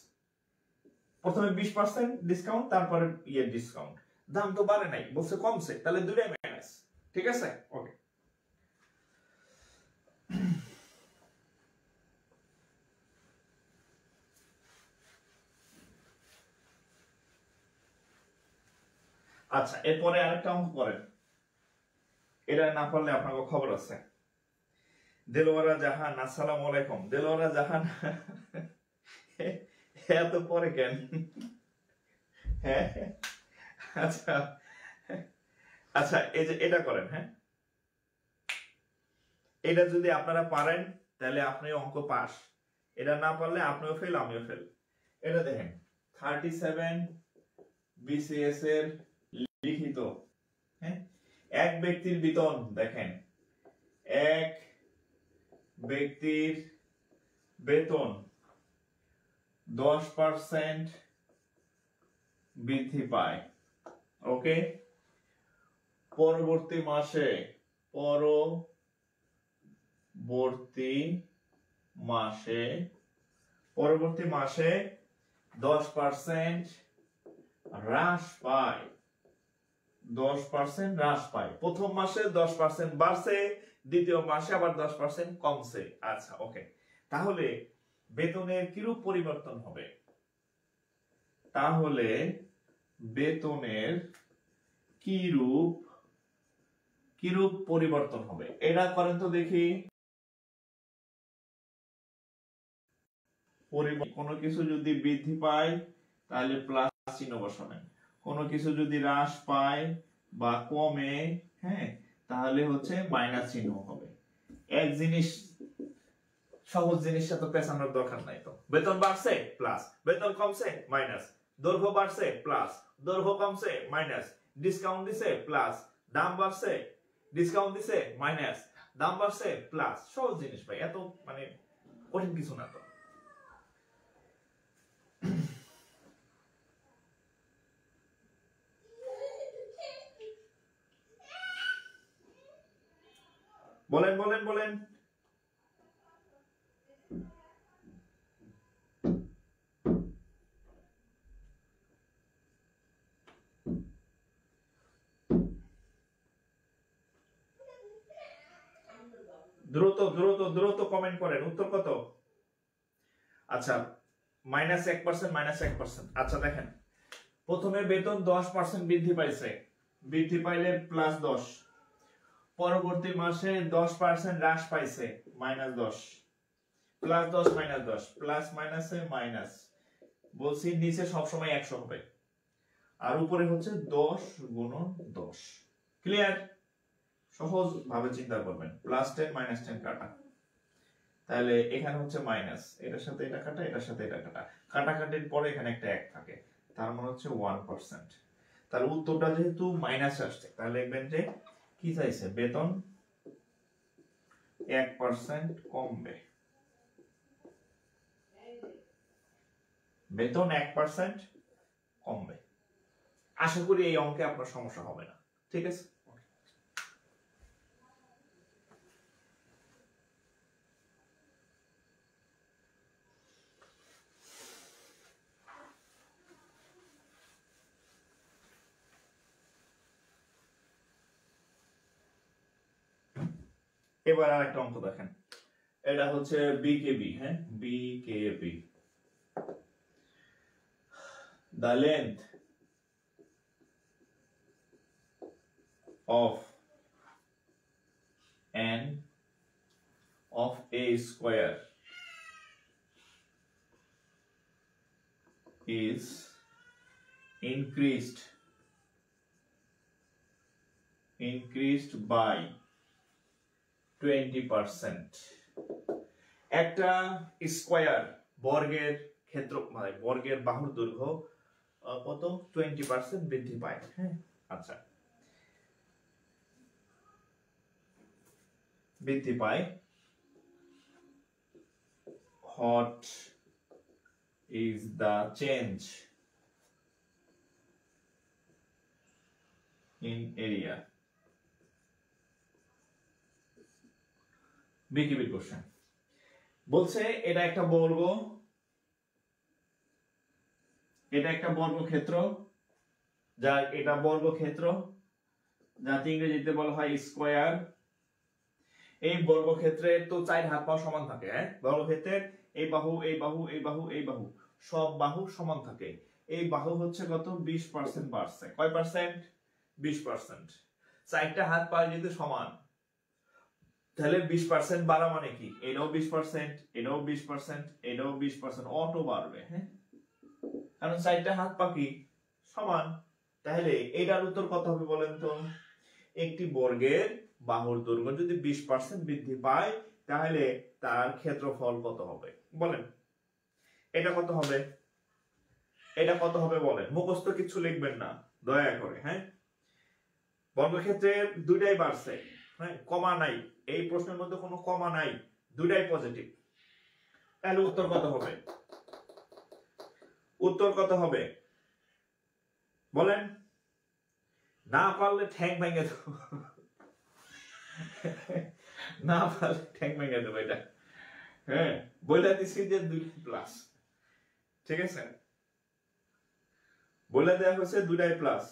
প্রথমে 20% ডিসকাউন্ট, তারপরে ডিসকাউন্ট, দাম তো বাড়ে নাই, বলছে কমছে, তাহলে দুইটাই মাইনাস। ঠিক আছে, ওকে। আচ্ছা, এরপরে আরেকটা অঙ্ক করেন, এটা না পারলে আপনাকে খবর আছে। দেলোয়ারা জাহান, আসসালামু আলাইকুম। দেলোয়ারা জাহান এত পরে কেন? হ্যাঁ, আচ্ছা আচ্ছা, এই যে এটা করেন, হ্যাঁ, এটা যদি আপনারা পারেন তাহলে আপনি অঙ্ক পাস, এটা না পারলে আপনিও ফেল, আমিও ফেল। এটা দেখেন 37 বিসিএস এর লিখিত, হ্যাঁ, এক ব্যক্তির বেতন, দেখেন এক ব্যক্তির বেতন 10% বৃদ্ধি পায়, ওকে, পরবর্তী মাসে পরবর্তী মাসে 10% হ্রাস পায়, 10% হ্রাস পায়। প্রথম মাসে 10% বাড়ছে, দ্বিতীয় মাসে আবার 10% কমছে। আচ্ছা ওকে, তাহলে বেতনের কিরূপ পরিবর্তন হবে? তাহলে বেতনের কিরূপ পরিবর্তন হবে এটা করেন তো দেখি। কোনো কিছু যদি বৃদ্ধি পায় তাহলে প্লাস চিহ্ন বসাবেন, কোনো কিছু যদি হ্রাস পায় বা কমে, হ্যাঁ, তাহলে হচ্ছে মাইনাস চিহ্ন হবে। এক জিনিস, সহজ জিনিসটা তো পেছানোর দরকার নাই। তো বেতন বাড়ছে প্লাস, বেতন কমছে মাইনাস, দৈর্ঘ্য বাড়ছে প্লাস, দৈর্ঘ্য কমছে মাইনাস, ডিসকাউন্ট দিছে প্লাস, দাম বাড়ছে, ডিসকাউন্ট দিছে মাইনাস, দাম বাড়ছে প্লাস। সহজ জিনিস ভাই, এত মানে কঠিন কিছু না। তো বলেন বলেন বলেন। দ্রুত দ্রুত দ্রুত কমেন্ট করেন, উত্তর কত? আচ্ছা, -1%। আচ্ছা দেখেন, প্রথমে বেতন 10% বৃদ্ধি পাইছে, বৃদ্ধি পাইলে +10, পরবর্তী মাসে 10% হ্রাস পাইছে -10, +10 -10, প্লাস মাইনাসে মাইনাস। বলছি নিচে সবসময় 100 হবে, আর উপরে হচ্ছে 10 গুণন 10। ক্লিয়ার? সহজ ভাবে চিন্তা করবেন, +10 -10 কাটা, তাহলে এখানে হচ্ছে মাইনাস, এটার সাথে এটা কাটা, এটার সাথে এটা কাটা, কাটাকাটির পরে এখানে একটা 1 থাকে, তার মানে হচ্ছে 1%। তাহলে উত্তরটা যেহেতু মাইনাস আসছে, তাহলে লিখবেন যে কি চাইছে, বেতন 1% কমবে, বেতন 1% কমবে। আশা করি এই অঙ্কে আপনার সমস্যা হবে না। ঠিক আছে, এবার আরেকটা অঙ্ক দেখেন, এটা হচ্ছে বিকেবি। হ্যাঁ, BKB, the length of a square is increased by 20%। একটা স্কয়ার, বর্গের ক্ষেত্র মানে বর্গের বাহুর দৈর্ঘ্য কত 20% বৃদ্ধি পায়। হ্যাঁ, আচ্ছা, বৃদ্ধি পায়। What is the change in area? বিকিবি কোশ্চেন বলছে এটা একটা বর্গ, এটা একটা বর্গক্ষেত্র, যার এটা বর্গক্ষেত্র, যাকে ইংরেজিতে বলা হয় স্কয়ার। এই বর্গক্ষেত্রের তো 4 হাত পা সমান থাকে। হ্যাঁ, বর্গক্ষেত্রের এই বাহু, এই বাহু, এই বাহু, এই বাহু, সব বাহু সমান থাকে। এই বাহু হচ্ছে কত 20% বাড়ছে। কয় পার্সেন্ট? 20%। 4টা হাত পা যেহেতু সমান, তাহলে 20% বাড়া মানে কি, এটাও 20%, এটাও 20%, এটাও 20%, অটো বাড়বে। হ্যাঁ, কারণ 4টা হাত পা কি সমান। তাহলে এটার উত্তর কত হবে বলেন তো? একটি বর্গের বাহুর দৈর্ঘ্য যদি 20% বৃদ্ধি পায়, তাহলে তার ক্ষেত্রফল কত হবে বলেন? এটা কত হবে? এটা কত হবে বলেন? মুখস্থ কিছু লিখবেন না দয়া করে। হ্যাঁ, বর্গক্ষেত্রের দুইটাই বাড়ছে, হ্যাঁ, কমা নাই, এই প্রশ্নের মধ্যে কোনো কমা নাই, দুইটাই পজিটিভ। তাহলে উত্তর কত হবে? উত্তর কত হবে বলেন? না পারলে ঠ্যাং ভেঙে দেবো, না পারলে ঠ্যাং ভেঙে দেবো এটা। হ্যাঁ, বলে দিছি যে 2টা প্লাস, ঠিক আছে, বলে দেওয়া হয়েছে 2টাই প্লাস।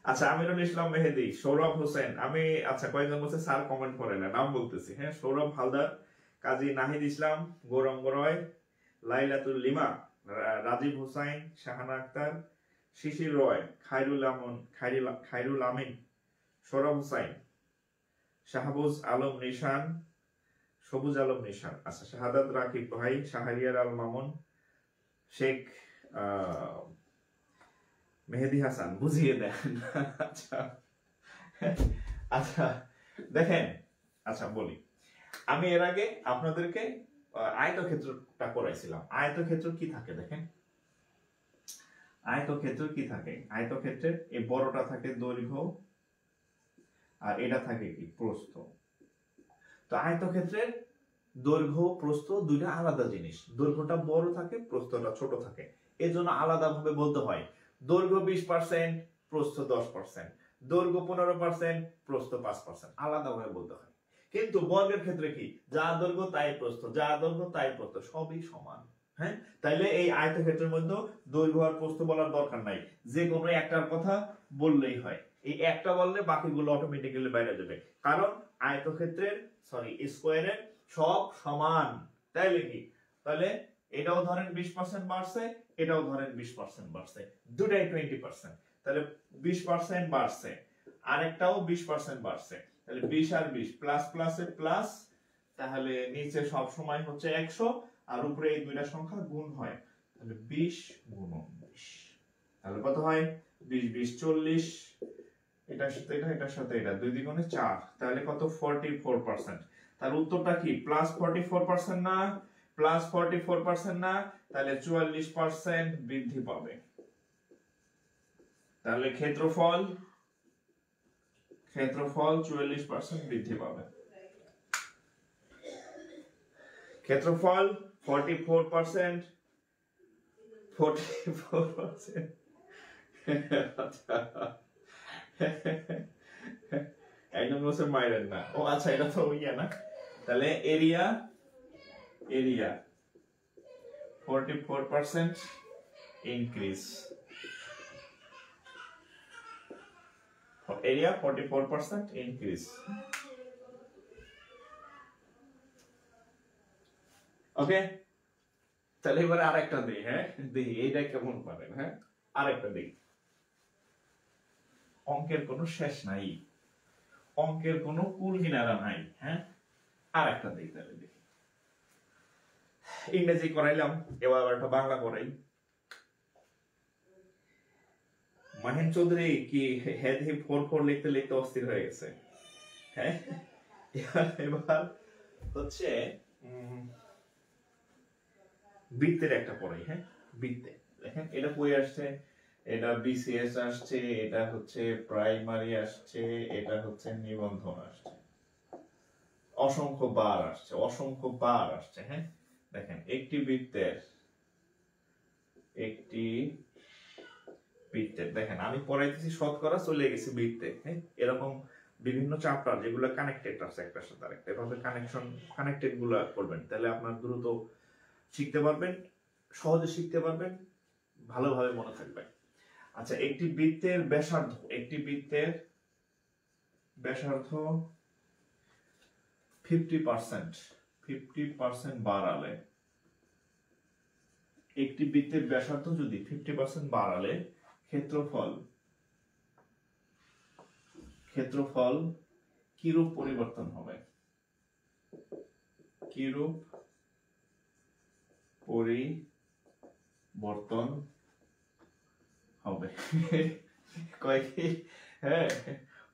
আচ্ছা, আমিরুল ইসলাম মেহেদি, সৌরভ হোসেন, আমি আচ্ছা কয়েকজন বলছে স্যার কমেন্ট করে না, নাম বলতেছি। হ্যাঁ, সৌরভ হালদার, কাজী নাহিদ ইসলাম, গৌরঙ্গ রয়, লাইলাতুল লিমা, রাজীব হোসাইন, শাহানা আক্তার, শিশির রয়, খায়রুল আমিন, সৌরভ হোসাইন, শাহবুজ আলম নিশান, সবুজ আলম নিশান, আচ্ছা, শাহাদাত রাকিব ভাই, শাহরিয়ার আল মামুন, শেখ মেহেদি হাসান, বুঝিয়ে দেন। আচ্ছা আচ্ছা দেখেন, আচ্ছা বলি, আমি এর আগে আপনাদেরকে আয়তক্ষেত্রটা করাইছিলাম। আয়তক্ষেত্র কি থাকে দেখেন, আয়তক্ষেত্র কি থাকে, আয়তক্ষেত্রের এই বড়টা থাকে দৈর্ঘ্য আর এটা থাকে কি প্রস্থ। তো আয়তক্ষেত্রের দৈর্ঘ্য প্রস্থ দুইটা আলাদা জিনিস, দৈর্ঘ্যটা বড় থাকে, প্রস্থটা ছোট থাকে, এজন্য আলাদাভাবে বলতে হয় দৈর্ঘ্য 20%, প্রস্থ 10%, দৈর্ঘ্য 15%, প্রস্থ 5%, আলাদাভাবে বলতে হয়। কিন্তু বর্গের ক্ষেত্রে কি, যা দৈর্ঘ্য তাই প্রস্থ, যা দৈর্ঘ্য তাই প্রস্থ, সবই সমান। হ্যাঁ, তাইলে এই আয়তক্ষেত্রের মধ্যে দৈর্ঘ্য আর প্রস্থ বলার দরকার নাই, যে কোনো একটার কথা বললেই হয়। এই একটা বললে বাকিগুলো অটোমেটিক্যালি বাইরে যাবে, কারণ আয়তক্ষেত্রের স্কোয়ারের সব সমান। তাইলে কি, তাহলে এটাও ধরেন 20% বাড়ছে, এটাও ধরেন 20% বাড়ছে, দুটাই 20%, তাহলে 20% বাড়ছে, আরেকটাও 20% বাড়ছে, তাহলে 20 আর 20 প্লাস প্লাসে প্লাস, তাহলে নিচে সব সময় হচ্ছে 100 আর উপরে এই দুইটা সংখ্যা গুণ হয়, তাহলে 20 গুণন 20, তাহলে কত হয় 20 20 40, এটার সাথে এটা, এটার সাথে এটা, 2 দ্বিগুণে 4, তাহলে কত 44%। তার উত্তরটা কি প্লাস 44% না, প্লাস 44% না, তাহলে 44% বৃদ্ধি পাবে। তাহলে ক্ষেত্রফল 44% বৃদ্ধি পাবে। ক্ষেত্রফল 44%, 44%। একদম বলছে মাইরেন না, ও আচ্ছা এটা তো ইয়া না, তাহলে এরিয়া 44% increase, area 44% increase। ওকে, তাহলে এবারে আরেকটা দিই। হ্যাঁ, দিই, এইটা কেমন পারেন। হ্যাঁ, আরেকটা দিই। অঙ্কের কোনো শেষ নাই, অঙ্কের কোনো কুল কিনারা নাই। হ্যাঁ, আরেকটা দিই, তাহলে দেখি। ইংরেজি করাইলাম, এবার একটা বাংলা করাই। মাহিন চৌধুরী কি হেড হি 4 লিখতে লিখতে অস্থির হয়ে গেছে। হ্যাঁ, এবার হচ্ছে বৃত্তের একটা পড়াই। হ্যাঁ, বৃত্তে দেখেন এটা কই আসছে, এটা বিসিএস আসছে, এটা হচ্ছে প্রাইমারি আসছে, এটা হচ্ছে নিবন্ধন আসছে, অসংখ্য বার আসছে, অসংখ্য বার আসছে। হ্যাঁ, দেখেন একটি বৃত্তের দেখেন আমি পড়াইতেছি শতকরা, চলে গেছি বৃত্তে। হ্যাঁ, এরকম বিভিন্ন চ্যাপ্টার যেগুলো কানেক্টেড আছে একটার সাথে আরেকটা, এভাবে কানেক্টেড গুলো করবেন, তাহলে আপনার দ্রুত শিখতে পারবেন, সহজে শিখতে পারবেন, ভালোভাবে মনে থাকবে। আচ্ছা, একটি বৃত্তের ব্যাসার্ধ 50% বাড়ালে, একটি বৃত্তের ব্যাসার্ধ যদি 50% বাড়ালে ক্ষেত্রফল কিরূপ পরিবর্তন হবে, কিরূপ পরিবর্তন হবে। কয়েকটি, হ্যাঁ,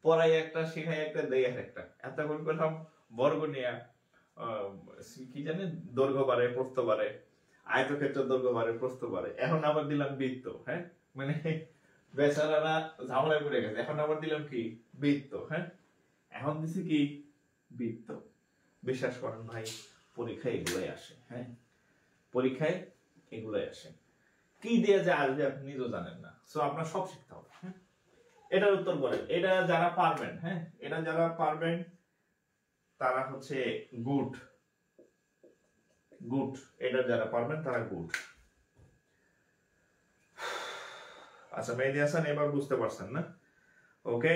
পড়াই একটা, শিখাই একটা, দেই একটা। এতক্ষণ করলাম বর্গ নিয়ে, কি জানেন, দৈর্ঘ্য বাড়ে, প্রস্থ বাড়ে, আয়তক্ষেত্র দৈর্ঘ্য বাড়ে, প্রস্থ বাড়ে, এখন আবার দিলাম বৃত্ত। হ্যাঁ, মানে বেচারারা ঝামেলায় পড়ে গেছে, এখন আবার দিলাম কি বৃত্ত। হ্যাঁ, এখন দিছি কি বৃত্ত। বিশ্বাস করেন ভাই, পরীক্ষায় এগুলাই আসে। হ্যাঁ, পরীক্ষায় এগুলাই আসে। কি দিয়ে যে আসবে আপনি নিজেও জানেন না, সো আপনার সব শিখতে হবে। এটার উত্তর বলেন, এটা যারা পারবেন, হ্যাঁ এটা যারা পারবেন তারা হচ্ছে গুড, গুড, এটা যারা পারবেন তারা গুড। আচ্ছা মেহেদী হাসান এবার বুঝতে পারছেন না? ওকে,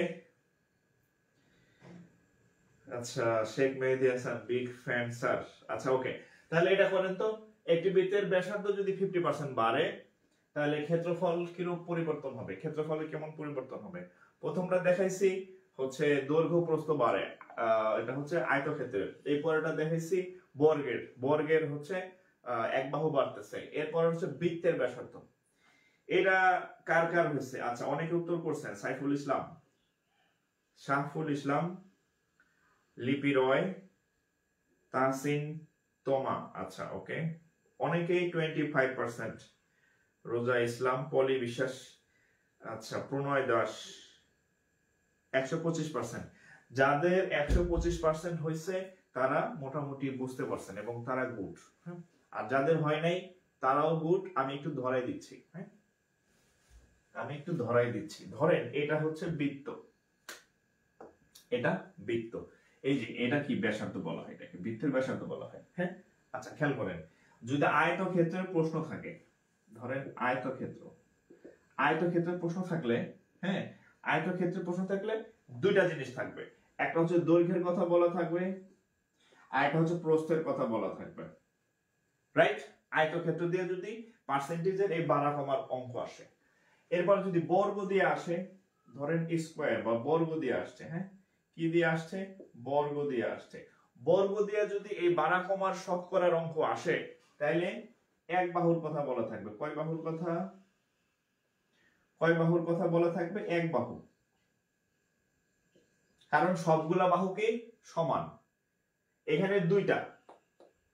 আচ্ছা শেখ মেহেদী হাসান বিগ ফ্যান স্যার। আচ্ছা ওকে, তাহলে এটা করেন তো, একটি বৃত্তের ব্যাসার্ধ যদি 50% বাড়ে তাহলে ক্ষেত্রফল কিরূপ পরিবর্তন হবে? ক্ষেত্রফলে কেমন পরিবর্তন হবে? প্রথমটা দেখাইছি হচ্ছে দৈর্ঘ্য প্রস্থ বাড়ে, এটা হচ্ছে আয়তক্ষেত্রের। এই পরেরটা দেখাইছি বর্গের, বর্গের হচ্ছে এক বাহু বাড়তেছে। এরপর হচ্ছে বৃত্তের ব্যাসার্ধ। এটা কার কার হয়েছে? আচ্ছা অনেকে উত্তর করছেন, সাইফুল ইসলাম, শাহফুল ইসলাম, লিপি রয়, তাহসিন তোমা। আচ্ছা ওকে, অনেকেই 25%, রোজা ইসলাম, পলি বিশ্বাস, আচ্ছা প্রণয় দাস 125%। যাদের 125% হয়েছে তারা মোটামুটি বুঝতে পারছেন এবং তারা গুড। আর যাদের হয় নাই তারাও গুড। আমি একটু ধরাই দিচ্ছি, হ্যাঁ আমি একটু ধরাই দিচ্ছি। ধরেন এটা হচ্ছে বৃত্ত, এটা বৃত্ত, এই যে এটা কি ব্যাসার্ধ বলা হয়, এটাকে বৃত্তের ব্যাসার্ধ বলা হয়। হ্যাঁ আচ্ছা খেয়াল করেন, যদি আয়তক্ষেত্রের প্রশ্ন থাকে, ধরেন আয়তক্ষেত্র, আয়তক্ষেত্রের প্রশ্ন থাকলে, হ্যাঁ আয়তক্ষেত্রের প্রশ্ন থাকলে দুইটা জিনিস থাকবে, একটা হচ্ছে দৈর্ঘ্যের কথা বলা থাকবে, আর একটা হচ্ছে প্রস্থের কথা বলা থাকবে, রাইট? আয়তক্ষেত্র দিয়ে যদি পার্সেন্টেজের এই বাড়া কমার অঙ্ক আসে, এরপর যদি বর্গ দিয়ে আসে, ধরেন স্কোয়ার বা বর্গ দিয়ে আসছে, হ্যাঁ কি দিয়ে আসছে? বর্গ দিয়ে আসছে। বর্গ দিয়ে যদি এই বাড়া কমার শতকরার অঙ্ক আসে তাইলে এক বাহুর কথা বলা থাকবে। কয় বাহুর কথা? কয় বাহুর কথা বলা থাকবে? এক বাহু, কারণ সবগুলা বাহুকে সমান। এখানে দুইটা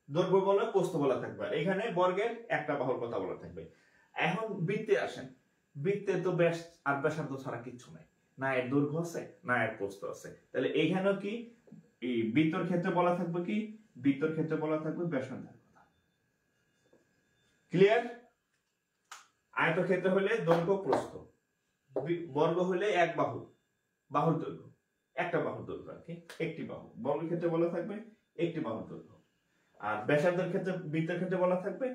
দৈর্ঘ্য বলা, প্রস্থ বলা থাকবে, আর এখানে বর্গের একটা বাহুর কথা বলা থাকবে। এখন বৃত্তে আসেন, বৃত্তে তো ব্যাস আর ব্যাসার্ধ ছাড়া কিচ্ছু নাই, না এর দৈর্ঘ্য আছে না এর প্রস্থ আছে। তাহলে এইখানেও কি এই বৃত্তর ক্ষেত্রে বলা থাকবে কি? বৃত্তর ক্ষেত্রে বলা থাকবে ব্যাসার্ধের কথা। ক্লিয়ার? আয়তক্ষেত্র হলে দৈর্ঘ্য প্রস্থ, বর্গ হলে এক বাহু, বাহুর দৈর্ঘ্য, একটা বাহুর দৈর্ঘ্য আর কি, একটি বাহু। বর্গের ক্ষেত্রে বলা থাকবে একটি বাহুর দৈর্ঘ্য, আর ব্যাসার্ধের ক্ষেত্রে, বৃত্তের ক্ষেত্রে বলা থাকবে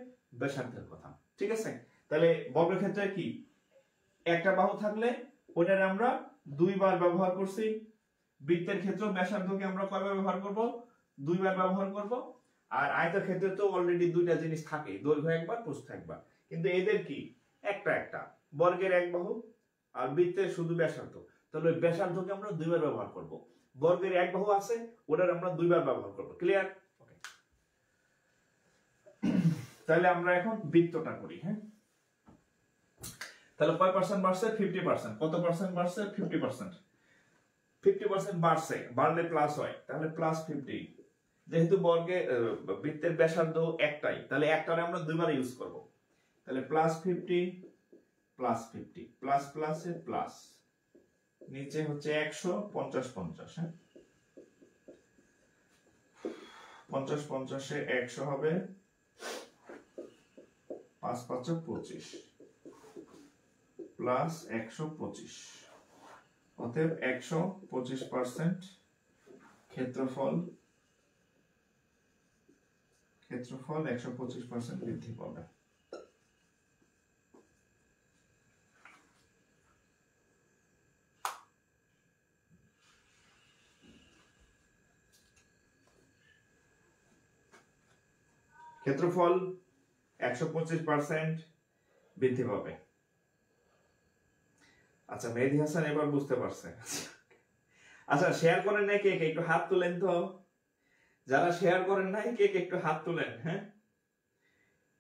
ব্যাসার্ধের কথা। ঠিক আছে? তাহলে বর্গের ক্ষেত্রে কি একটা বাহু থাকলে ওটারে আমরা দুইবার ব্যবহার করছি। বৃত্তের ক্ষেত্রে ব্যাসার্ধকে আমরা কয়বার ব্যবহার করব? দুইবার ব্যবহার করব। আর আয়তের ক্ষেত্রে তো অলরেডি দুইটা জিনিস থাকে, দৈর্ঘ্য একবার প্রস্থ একবার, কিন্তু এদের কি একটা একটা, বর্গের এক বাহু আর বৃত্তের শুধু ব্যাসার্ধ। তাহলে ব্যাসার্ধকে আমরা দুইবার ব্যবহার করব। বর্গের এক বাহু আছে, ওটার আমরা দুইবার ব্যবহার করব। ক্লিয়ার? ওকে, তাহলে আমরা এখন বৃত্তটা করি। হ্যাঁ তাহলে কয় পার্সেন্ট বাড়ছে? 50%। কত পার্সেন্ট বাড়ছে? 50%। 50% বাড়ছে, বাড়লে প্লাস হয়, তাহলে প্লাস 50। যেহেতু বর্গে বৃত্তের ব্যাসার্ধ একটাই, তাহলে একটারে আমরা দুইবার ইউজ করব। তাহলে প্লাস 50 প্লাস 50, প্লাস প্লাসে প্লাস, নিচে হচ্ছে 100, 50 50, হ্যাঁ 50 50 এ 100 হবে, 5 5 25 প্লাস 125, অতএব 125% ক্ষেত্রফল, ক্ষেত্রফল 125% বৃদ্ধি পাবে। ক্ষেত্রফল 125% বৃদ্ধি পাবে। আচ্ছা মেহেদী হাসান এবার বুঝতে পারছে। আচ্ছা শেয়ার করেন নাই কে কে? একটু হাত তুলেন তো। যারা শেয়ার করেন নাই কে কে একটু হাত তুলেন। হ্যাঁ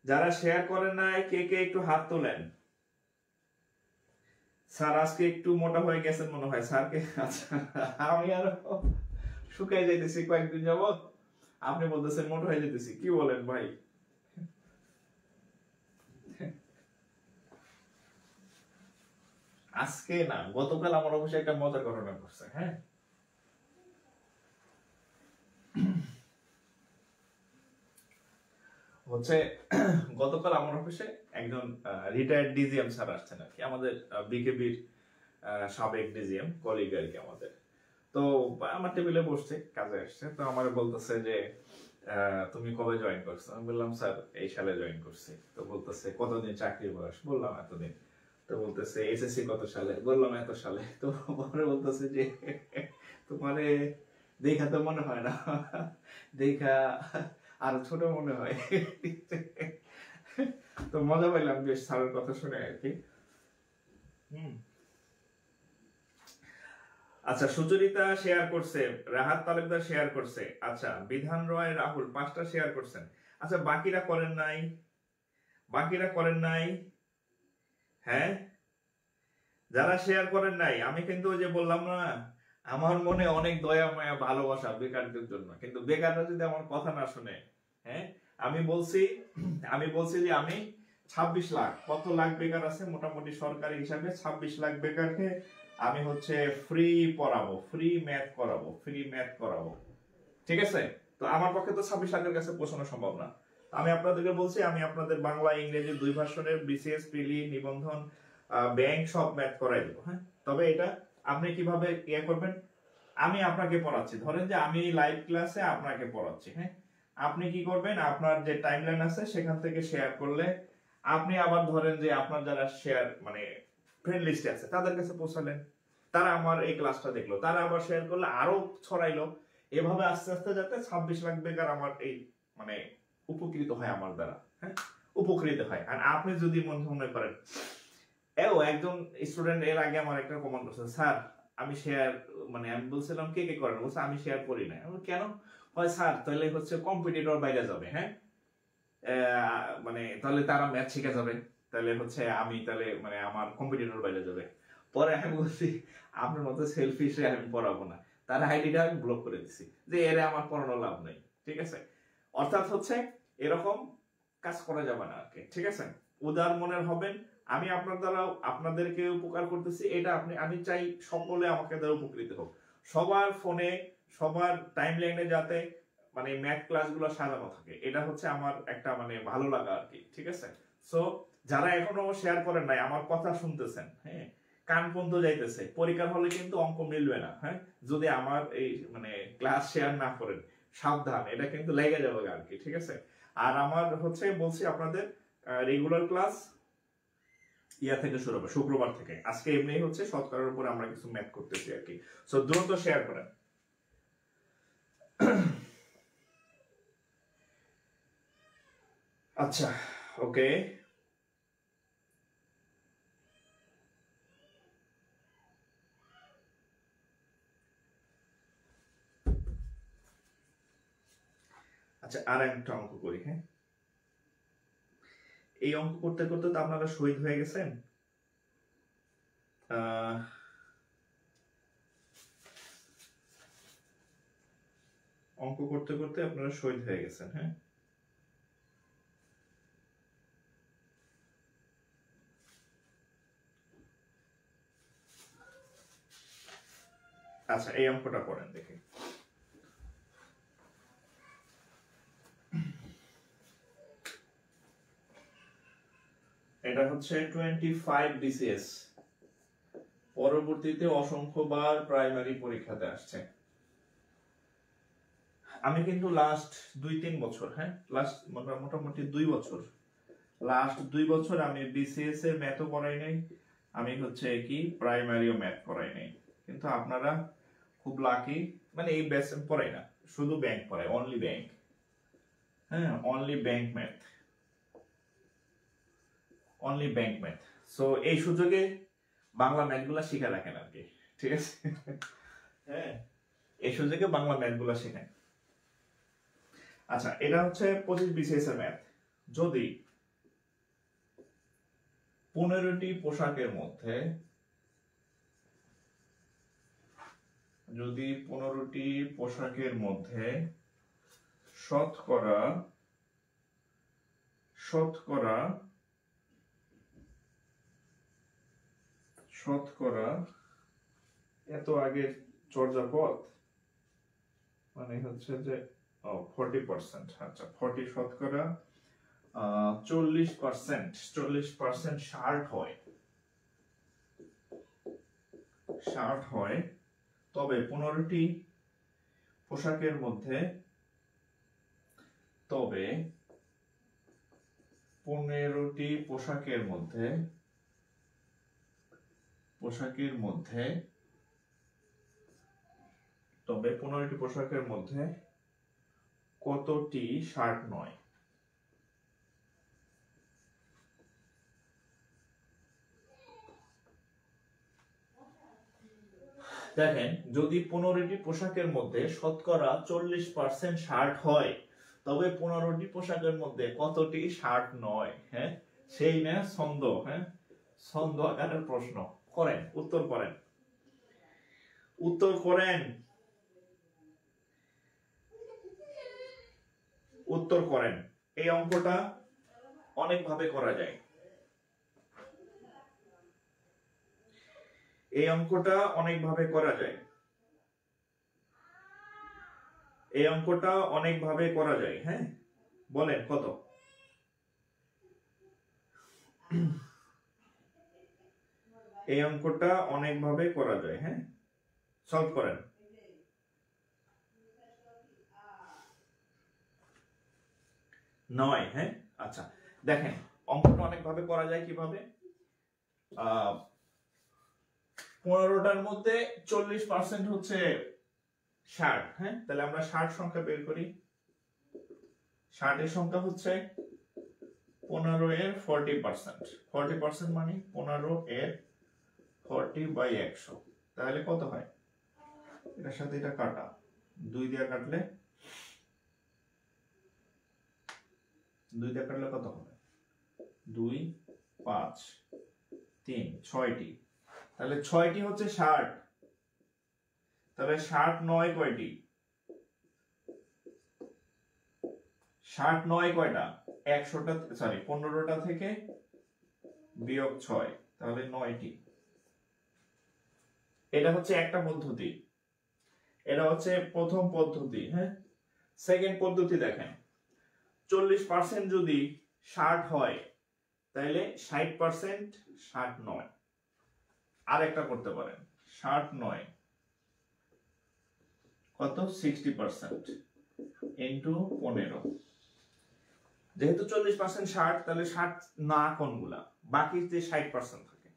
যারা শেয়ার করেন নাই কে কে একটু হাত তুলেন। স্যার আজকে একটু মোটা হয়ে গেছেন মনে হয় স্যারকে। আচ্ছা আমি আরো শুকাই যাইতেছি কয়েকদিন যাবত, আপনি বলতেছেন মোটা হয়ে যেতেছি, কি বলেন ভাই? আজকে না, গতকাল আমার অবশ্যই একটা মজার ঘটনা ঘটছে। হ্যাঁ হচ্ছে গতকাল আমার অফিসে একজন রিটায়ার্ড ডিজিএম স্যার আসছেন আর কি, আমাদের বিকেবির সাবেক ডিজিএম কলিগ আর কি আমাদের। তো আমার টেবিলে বসছে, কাজে আসছে, তো আমার বলতেছে যে তুমি কবে জয়েন করছো? আমি বললাম স্যার এই সালে জয়েন করছি। তো বলতেছে কতদিন চাকরির বয়স? বললাম এতদিন। তো বলতেছে এসএসসি কত সালে? বললাম এত সালে। তো পরে বলতেছে যে তোমারে দেখা তো মনে হয় না, দেখা আরো ছোট মনে হয়। তো মজা পাইলাম বেশ স্যারের কথা শুনে আর কি। আচ্ছা, সুচরিতা শেয়ার করছে, রাহাত তালুকদার শেয়ার করছে, আচ্ছা বিধান রয় রাহুল 5টা শেয়ার করছেন। আচ্ছা বাকিরা করেন নাই, বাকিরা করেন নাই। হ্যাঁ, যারা শেয়ার করেন নাই, আমি কিন্তু ওই যে বললাম না, আমার মনে অনেক দয়া মায়া ভালোবাসা বেকারদের জন্য, কিন্তু বেকাররা যদি আমার কথা না শুনে, হ্যাঁ আমি বলছি যে আমি 26 লাখ, কত লাখ বেকার আছে মোটামুটি সরকারি হিসাবে 26 লাখ বেকারকে আমি হচ্ছে ফ্রি পড়াবো, ফ্রি ম্যাথ করাবো, ঠিক আছে? তো আমার পক্ষে তো 26 লাখের কাছে পৌঁছানো সম্ভব না। আমি আপনাদেরকে বলছি, আমি আপনাদের বাংলা ইংরেজি 2 ভার্সনের বিসিএস প্রিলি নিবন্ধন ব্যাংক সব ম্যাথ করাই দেবো। হ্যাঁ, তবে এটা আপনি কিভাবে ইয়ে করবেন, আমি আপনাকে পড়াচ্ছি, ধরেন যে আমি লাইভ ক্লাসে আপনাকে পড়াচ্ছি। হ্যাঁ, আপনি কি করবেন, আপনার যে টাইমলাইন আছে সেখান থেকে শেয়ার করলে, আপনি আবার ধরেন যে আপনার যারা শেয়ার মানে ফ্রেন্ড লিস্টে আছে তাদের কাছে পৌঁছালেন, তারা আমার এই ক্লাসটা দেখলো, তারা আবার শেয়ার করলে আরো ছড়াইলো, এভাবে আস্তে আস্তে যাতে 26 লাখ বেকার আমার এই মানে উপকৃত হয় আমার দ্বারা। হ্যাঁ, উপকৃত হয়। আর আপনি যদি মনে করেন একজন স্টুডেন্ট এর আগে আমার একটা কমেন্ট করছে, স্যার আমি শেয়ার মানে আমি বলছিলাম কে কে করেন, বলছে আমি শেয়ার করি না। আমি কেন? হয় স্যার তাহলে হচ্ছে কম্পিটিটর বাইরে যাবে, হ্যাঁ মানে তাহলে তারা ম্যাথ শিখে যাবে, তাহলে হচ্ছে আমি তাহলে মানে আমার কম্পিটিটর বাইরে যাবে। পরে আমি বলছি আপনার মতো সেলফিশে আমি পড়াবো না, তার আইডিটা আমি ব্লক করে দিছি যে এরে আমার পড়ানো লাভ নেই, ঠিক আছে? অর্থাৎ হচ্ছে এরকম কাজ করা যাবে না আর কি, ঠিক আছে? উদার মনের হবেন, আমি আপনার দ্বারা আপনাদেরকে উপকার করতেছি, এটা আমি চাই সকলে আমাকে দ্বারা উপকৃত হোক, সবার ফোনে সবার টাইমলাইনে যাতে মানে ম্যাথ ক্লাসগুলো সাজানো থাকে, এটা হচ্ছে আমার একটা মানে ভালো লাগা আর কি, ঠিক আছে? সো যারা এখনো শেয়ার করেন নাই, আমার কথা শুনতেছেন, হ্যাঁ কান পর্যন্ত যাইতেছে, পরীক্ষার হলে কিন্তু অঙ্ক মিলবে না, হ্যাঁ যদি আমার এই মানে ক্লাস শেয়ার না করেন, সাবধান, এটা কিন্তু লেগে যাবে আর কি, ঠিক আছে? আর আমার হচ্ছে বলছি আপনাদের রেগুলার ক্লাস ইয়া থেকে শুরু হবে, শুক্রবার থেকে। আজকে এমনি হচ্ছে শতকরার উপরে আমরা কিছু ম্যাথ করতেছি আর কি, সো দ্রুত শেয়ার করেন। আচ্ছা, ওকে, আচ্ছা আর একটা অঙ্ক করি। হ্যাঁ, এই অঙ্ক করতে করতে তো আপনারা শহীদ হয়ে গেছেন। অঙ্ক করতে করতে আপনারা শহীদ হয়ে গেছেন। হ্যাঁ, আচ্ছা এই অঙ্কটা করেন দেখি। এটা হচ্ছে 25 BCS, পরবর্তীতে অসংখ্যবার প্রাইমারি পরীক্ষাতে আসছে। আমি কিন্তু লাস্ট 2-3 বছর, হ্যাঁ লাস্ট মোটামুটি 2 বছর, লাস্ট 2 বছর আমি বিসিএস এর ম্যাথও করাই নাই, আমি হচ্ছে কি প্রাইমারিও ম্যাথ করাই নাই। কিন্তু আপনারা খুব লাকি, মানে এই ব্যাচ পড়াই না, শুধু ব্যাংক পড়াই, অনলি ব্যাংক। হ্যাঁ, only bank math, only bank math. So এই সুযোগে বাংলা ম্যাথগুলা শিখে রাখেন আর কি, ঠিক আছে? হ্যাঁ, এই সুযোগে বাংলা ম্যাথগুলা শেখেন। আচ্ছা, এটা হচ্ছে 25 BCS এর ম্যাথ। যদি 15টি পোশাকের মধ্যে, যদি 15টি পোশাকের মধ্যে শতকরা শতকরা শতকরা এত আগের চর্যাপদ মানে হচ্ছে যে 40%, আচ্ছা 40 শতকরা 40% শার্ট হয়, তবে 15টি পোশাকের মধ্যে 15টি পোশাকের মধ্যে কতটি শার্ট নয়? দেখেন, যদি 15টি পোশাকের মধ্যে শতকরা 40% শার্ট হয়, তবে 15টি পোশাকের মধ্যে কতটি শার্ট নয়? হ্যাঁ, সেই না ছন্দ, হ্যাঁ, ছন্দ আকারের প্রশ্ন করেন, উত্তর করেন। এই অঙ্কটা অনেকভাবে করা যায়। হ্যাঁ, বলেন কত? এই অঙ্কটা অনেকভাবে করা যায়। হ্যাঁ, সলভ করেন। নয়। হ্যাঁ, আচ্ছা, দেখেন অঙ্কটা অনেকভাবে করা যায়। কিভাবে? 15টার মধ্যে 40% হচ্ছে শার্ট। হ্যাঁ, তাহলে আমরা শার্ট সংখ্যা বের করি। শার্টের সংখ্যা হচ্ছে 15 এর 40%। 40% মানে 15 এর 40/100। তাহলে কত হয়? এটার সাথে এটা কাটা, 2 দিয়ে কাটলে কত হবে? 2, 5, 3, 6টি। তাহলে 6টি হচ্ছে শার্ট। তাহলে শার্ট নয় কয়টি? শার্ট নয় কয়টা? 15টা থেকে বিয়োগ 6, তাহলে 9টি। এটা হচ্ছে একটা পদ্ধতি, এটা হচ্ছে প্রথম পদ্ধতি। হ্যাঁ, সেকেন্ড পদ্ধতি দেখেন, 40% যদি শার্ট হয় তাহলে 60% শার্ট নয়। আর একটা করতে পারেন, শার্ট নয় কত? 60% ইন্টু 15। যেহেতু 40% শার্ট, তাহলে শার্ট না কোনগুলা, বাকি যে 60% থাকে,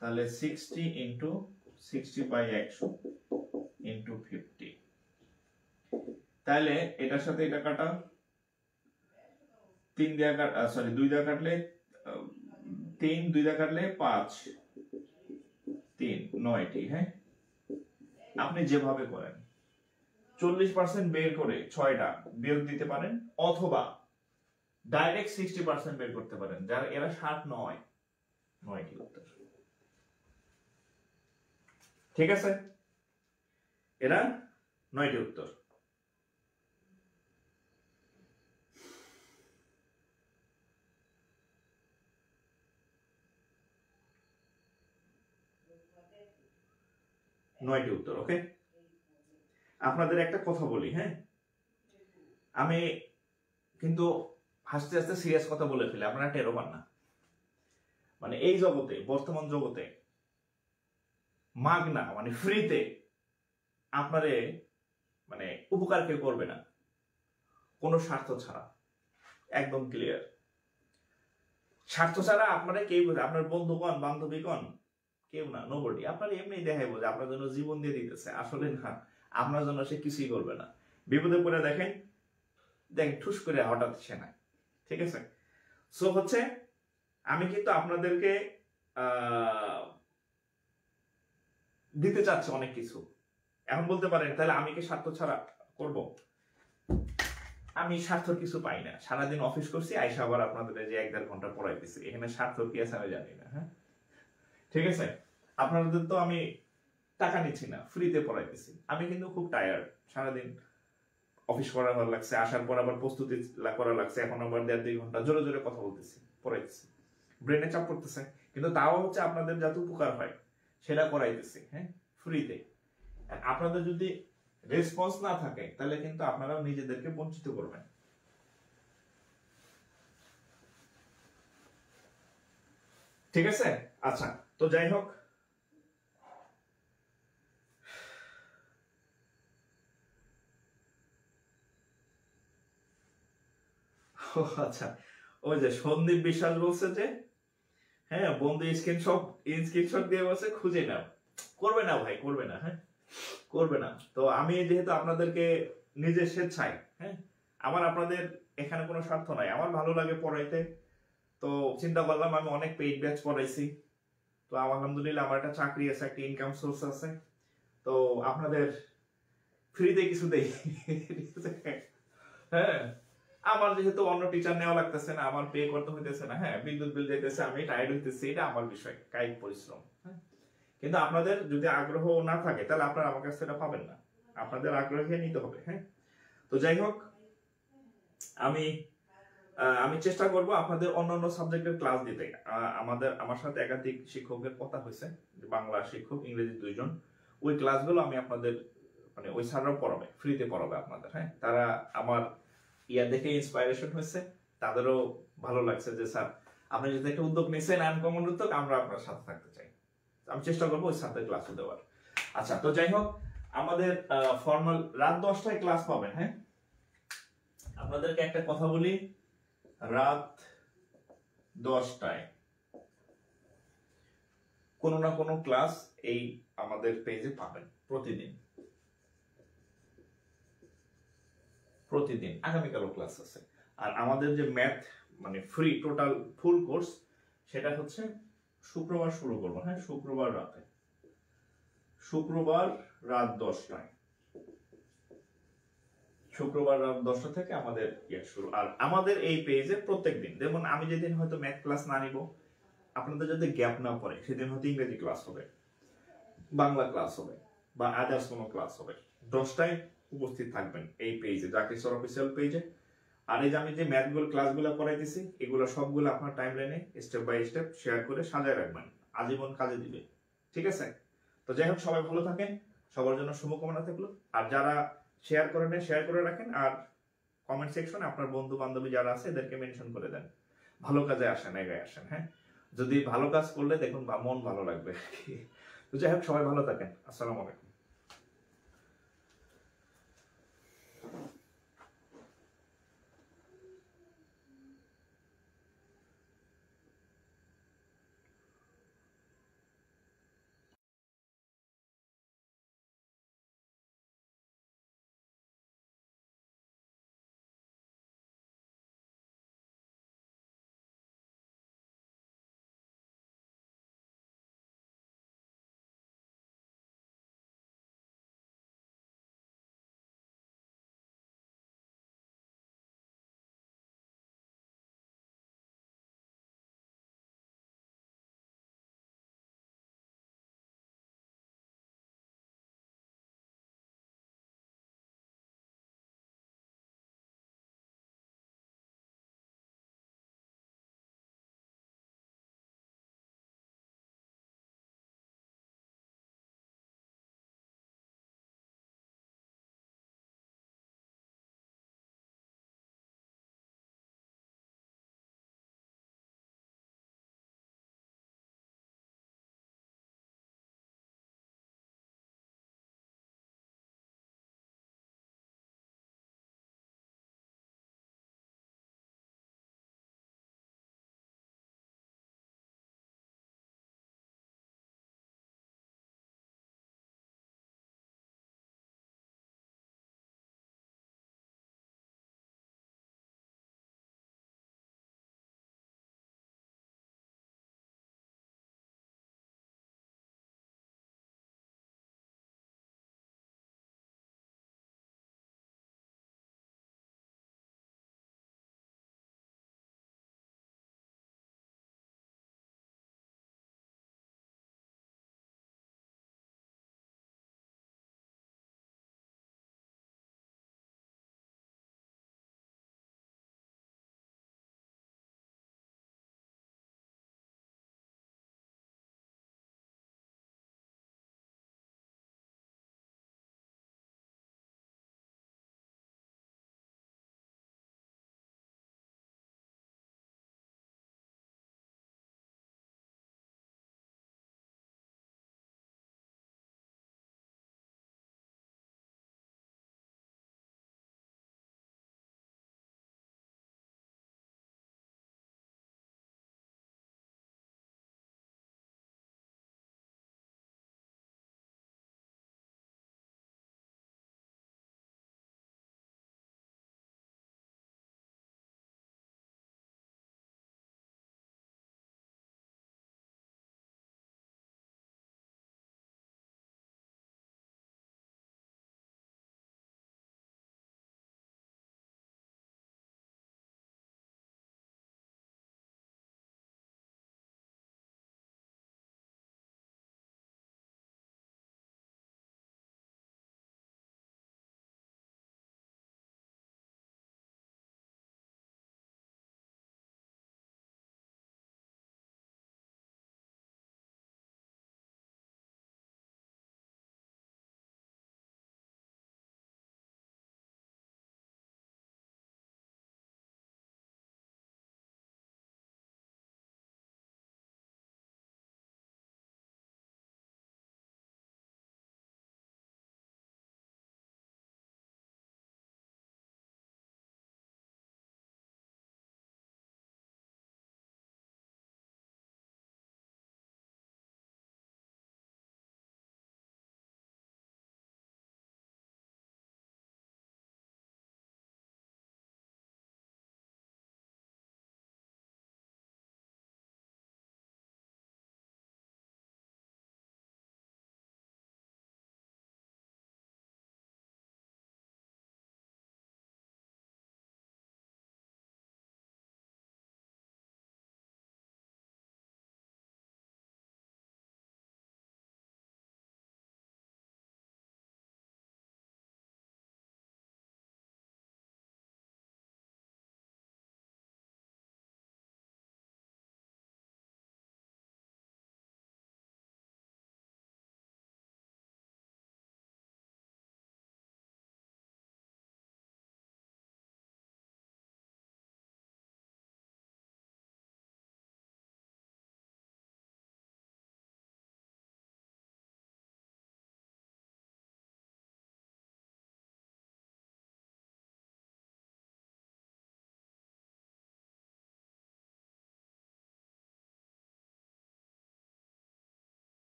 তাহলে 60 ইন্টু 60/100 ইন্টু 50। তাহলে এটার সাথে এটা কাটা, 2 দিয়ে কাটলে 3, 2 দিয়ে কাটলে 5, 3, 9টি। হ্যাঁ, আপনি যেভাবে করেন 40% বের করে 6টা বিয়োগ দিতে পারেন, অথবা ডাইরেক্ট 60% বের করতে পারেন। যার এরা 9টি উত্তর। ঠিক আছে, এরা 9টি উত্তর। ওকে, আপনাদের একটা কথা বলি। হ্যাঁ, আমি কিন্তু হাসতে হাসতে সিরিয়াস কথা বলে ফেলি, আপনারা টেরও পান না। মানে এই জগতে, বর্তমান জগতে মাগনা মানে ফ্রিতে আপনারে মানে উপকার কেউ করবে না, কোনো স্বার্থ ছাড়া। একদম ক্লিয়ার। স্বার্থ ছাড়া আপনারা কেউ, আপনার বন্ধুগণ, বান্ধবীগণ, কেউ না, নোবডি। আপনার এমনি দেখাইবো যে আপনার জন্য জীবন দিয়ে দিতেছে, আসলে না, আপনার জন্য সে কিছুই করবে না। বিপদে পড়ে দেখেন ঠুস করে হঠাৎ সে নাই। ঠিক আছে, সো হচ্ছে আমি কিন্তু আপনাদেরকে দিতে চাচ্ছি অনেক কিছু। এখন বলতে পারেন তাহলে আমি কি স্বার্থ ছাড়া করব? আমি স্বার্থর কিছু পাই না। সারাদিন অফিস করছি, আইসা আবার আপনাদের যে 1-1.5 ঘন্টা পড়াইতেছি, এখানে স্বার্থ কি আছে আমি জানি না। হ্যাঁ, ঠিক আছে, আপনাদের তো আমি টাকা নিচ্ছি না, ফ্রিতে পড়াইতেছি। আমি কিন্তু খুব টায়ার্ড, সারাদিন অফিস করা লাগছে, আসার পর আবার প্রস্তুতি করা লাগছে, এখন আবার 1.5-2 ঘন্টা জোরে জোরে কথা বলতেছি, পড়াইতেছি, ব্রেনে চাপ পড়তেছে, কিন্তু তাও হচ্ছে আপনাদের যাতে উপকার হয় সেটা করাইতেছি। হ্যাঁ, ফ্রিতে। আপনাদের যদি রেসপন্স না থাকে তাহলে কিন্তু আপনারাও নিজেদেরকে বঞ্চিত করবেন। ঠিক আছে। আচ্ছা, তো যাই হোক, আচ্ছা, ওই যে সন্দীপ বিশ্বাস বলছে যে হ্যাঁ বন্ধু স্ক্রিনশট দিয়ে বলছে খুঁজে নাও। করবে না ভাই, করবে না, হ্যাঁ করবে না। তো আমি যেহেতু আপনাদেরকে নিজের স্বেচ্ছায়, হ্যাঁ আমার আপনাদের এখানে কোনো স্বার্থ নাই, আমার ভালো লাগে পড়াইতে, তো চিন্তা করলাম আমি অনেক পেইড ব্যাচ পড়াইছি, তো আলহামদুলিল্লাহ আমার একটা চাকরি আছে, একটা ইনকাম সোর্স আছে, তো আপনাদের ফ্রিতে কিছু দেই। হ্যাঁ, আমার যেহেতু অন্য টিচার নেওয়া লাগতেছে না, আমার পে করতে হইতেছে না, হ্যাঁ বিদ্যুৎ বিল দিতেছে, আমি টায়ার্ড হইতেছি, এটা আমার বিষয়, কায়িক পরিশ্রম। হ্যাঁ, কিন্তু আপনাদের যদি আগ্রহ না থাকে তাহলে আপনারা আমার কাছ থেকে পাবেন না, আপনাদের আগ্রহে নিতে হবে। হ্যাঁ, তো যাই হোক, আমি আমি চেষ্টা করব আপনাদের অন্যান্য সাবজেক্টের ক্লাস দিতে। আমার সাথে একাধিক শিক্ষকের কথা হয়েছে, বাংলা শিক্ষক, ইংরেজি 2 জন, ওই ক্লাসগুলো আমি আপনাদের মানে ওই স্যাররাও পড়াবে, ফ্রিতে পড়াবে আপনাদের। হ্যাঁ, তারা আমার ইয়া দেখে ইন্সপাইরেশন হয়েছে, তাদেরও ভালো লাগছে যে স্যার আপনি যদি একটা উদ্যোগ নিয়েছেন, আনকমন উদ্যোগ, আমরা আপনার সাথে থাকতে চাই। আমি চেষ্টা করবো ওই সাথে ক্লাসও দেওয়ার। আচ্ছা, তো যাই হোক, আমাদের ফর্মাল রাত 10টায় ক্লাস পাবেন। হ্যাঁ, আপনাদেরকে একটা কথা বলি, রাত 10টায় কোনো না কোনো ক্লাস এই আমাদের পেজে পাবেন প্রতিদিন। আগামীকালও ক্লাস আছে। আর আমাদের যে ম্যাথ মানে ফ্রি টোটাল ফুল কোর্স, সেটা হচ্ছে শুক্রবার শুরু করবো। হ্যাঁ, শুক্রবার রাত 10টায়, শুক্রবার রাত 10টা থেকে আমাদের শুরু। আর আমাদের এই পেজে প্রত্যেকদিন, যেমন আমি যেদিন হয়তো ম্যাথ ক্লাস না নিব, আপনাদের যদি গ্যাপ না পড়ে, সেদিন হয়তো ইংরেজি ক্লাস হবে, বাংলা ক্লাস হবে, বা আদার্স কোনো ক্লাস হবে। 10টায় উপস্থিত থাকবেন এই পেজে, জাকির স্যার অফিসিয়াল পেজে। আর এই যে আমি যে ম্যাথগুলো ক্লাসগুলো করাইতেছি, এগুলো সবগুলো আপনার টাইম লাইনে স্টেপ বাই স্টেপ শেয়ার করে সাজায় রাখবেন, আজীবন কাজে দিবে। ঠিক আছে, তো যাই হোক, সবাই ভালো থাকেন, সবার জন্য শুভকামনা থাকলো। আর যারা শেয়ার করে নেন, শেয়ার করে রাখেন, আর কমেন্ট সেকশনে আপনার বন্ধু বান্ধবী যারা আছে এদেরকে মেনশন করে দেন, ভালো কাজে আসেন, এগায় আসেন। হ্যাঁ, যদি ভালো কাজ করলে দেখুন মন ভালো লাগবে। তো যাই হোক, সবাই ভালো থাকেন, আসসালামু আলাইকুম।